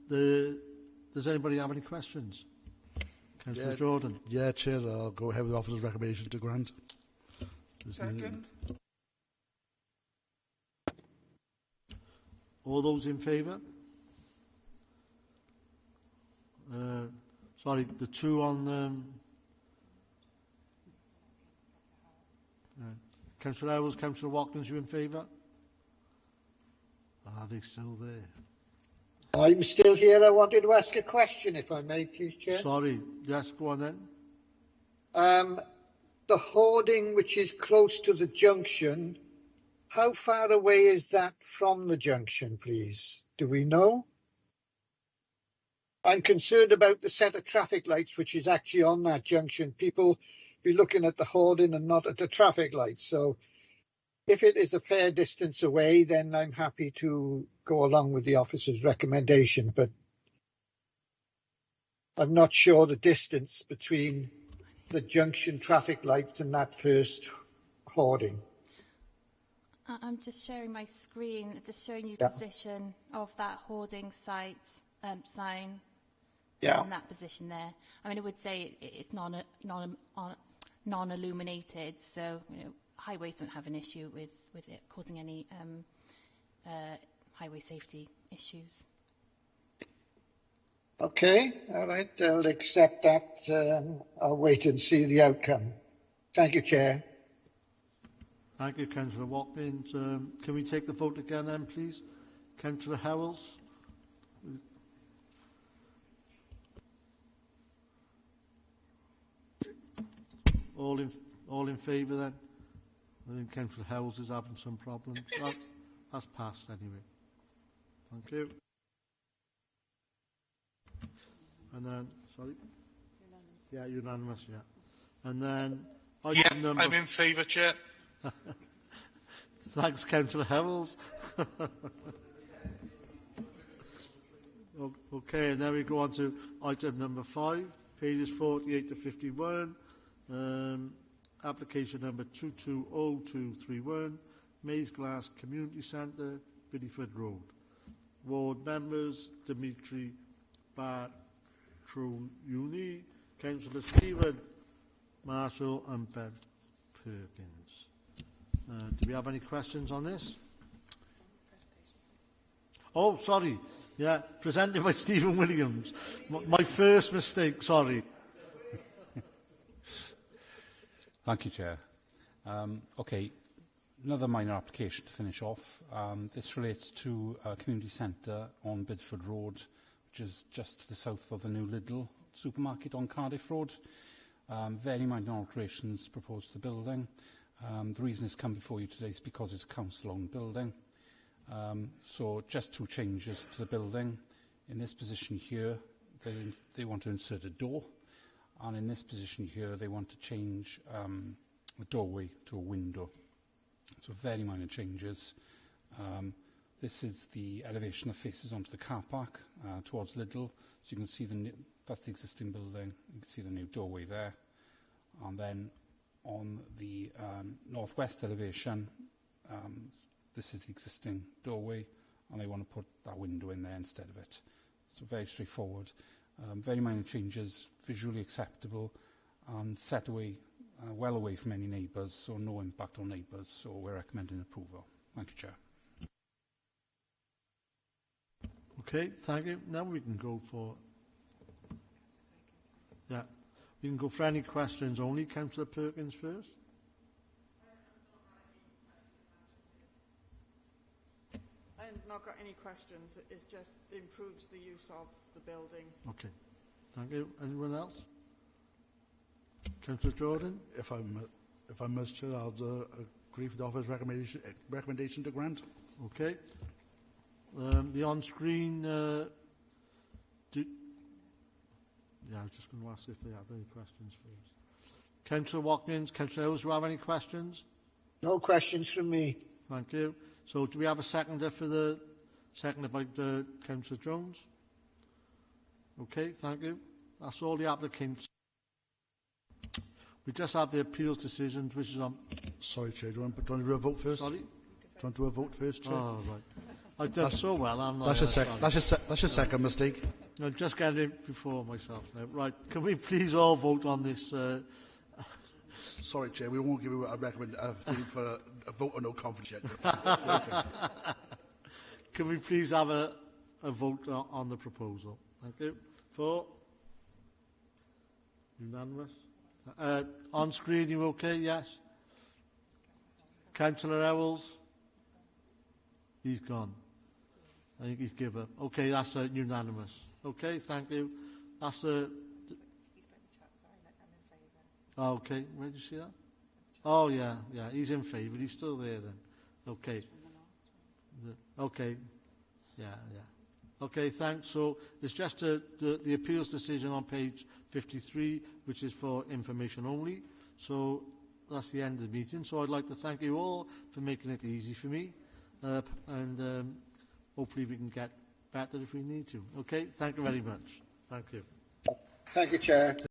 Does anybody have any questions? Councillor Jordan. Yeah, Chair, I'll go ahead with the officer's recommendation to grant. Second. All those in favour? Sorry, the 2 on... Councillor Owls, Councillor Watkins, you in favour? Are they still there? I'm still here. I wanted to ask a question, if I may, please, Chair. Sorry. Yes, go on then. The hoarding which is close to the junction, how far away is that from the junction, please? Do we know? I'm concerned about the set of traffic lights which is actually on that junction. People be looking at the hoarding and not at the traffic lights. So if it is a fair distance away, then I'm happy to go along with the officer's recommendation, but I'm not sure the distance between the junction traffic lights and that first hoarding. I'm just sharing my screen, just showing you the position of that hoarding site sign. Yeah. In that position there. I mean, I would say it's non-illuminated, so highways don't have an issue with it causing any highway safety issues. Okay, all right, I'll accept that. I'll wait and see the outcome. Thank you, Chair. Thank you, Councillor Watkins. Can we take the vote again then, please? Councillor Howells? All in favour then? I think Councillor Howells is having some problems. That's passed anyway. Thank you. And then, sorry? Unanimous. Yeah, unanimous, yeah. And then... Yeah, I'm in favour, Chair. Thanks, Councillor Howells. Okay, and then we go on to item number 5, pages 48 to 51. Application number 220231, Maze Glass Community Centre, Biddyford Road. Ward members, Dimitri Batroni, Councillor Stephen Marshall and Bev Perkins. Do we have any questions on this? Oh, sorry. Yeah, presented by Stephen Williams. My first mistake, sorry. Thank you, Chair. Okay, another minor application to finish off. This relates to a community centre on Bidford Road, which is just to the south of the new Lidl supermarket on Cardiff Road. Very minor alterations proposed to the building. The reason it's come before you today is because it's a council-owned building. So just 2 changes to the building. In this position here, they want to insert a door. And in this position here, they want to change the doorway to a window. So very minor changes. This is the elevation that faces onto the car park towards Lidl. So you can see that's the existing building. You can see the new doorway there. And then on the northwest elevation, this is the existing doorway, and they want to put that window in there instead of it. So very straightforward. Very minor changes, visually acceptable, and set away, well away from any neighbours, so no impact on neighbours. So we're recommending approval. Thank you, Chair. Okay, thank you. Now we can go for... Yeah, we can go for any questions only. Councillor Perkins first. I've not got any questions. It just improves the use of the building. Okay, thank you. Anyone else? Councillor Jordan? If I must, Chair, I'll agree with the officer's recommendation to grant. Okay. The on-screen... Yeah, I was just going to ask if they had any questions first. Councillor Watkins, Councillor Howells, do you have any questions? No questions from me. Thank you. So do we have a seconder for the... Seconded by Councillor Jones? Okay, thank you. That's all the applicants. We just have the appeals decisions, which is on... Sorry, Chair, do you want to do a vote first? Sorry? Do you want to do a vote first, Chair? Oh, right. I've done so well, I'm not... That's your second mistake. I'm just getting it before myself now. Right, can we please all vote on this... Sorry, Chair, we won't give you a thing for a vote or no confidence yet. Okay. Can we please have a vote on the proposal? Thank you. 4. Unanimous. On screen, you okay? Yes. Councillor Howells? He's gone. I think he's given up. Okay, that's unanimous. Okay, thank you. That's the... Oh, okay, where did you see that? Oh, yeah, he's in favour. He's still there then. Okay. Okay, yeah. Okay, thanks. So it's just the appeals decision on page 53, which is for information only. So that's the end of the meeting. So I'd like to thank you all for making it easy for me. And hopefully we can get better if we need to. Okay, thank you very much. Thank you. Thank you, Chair.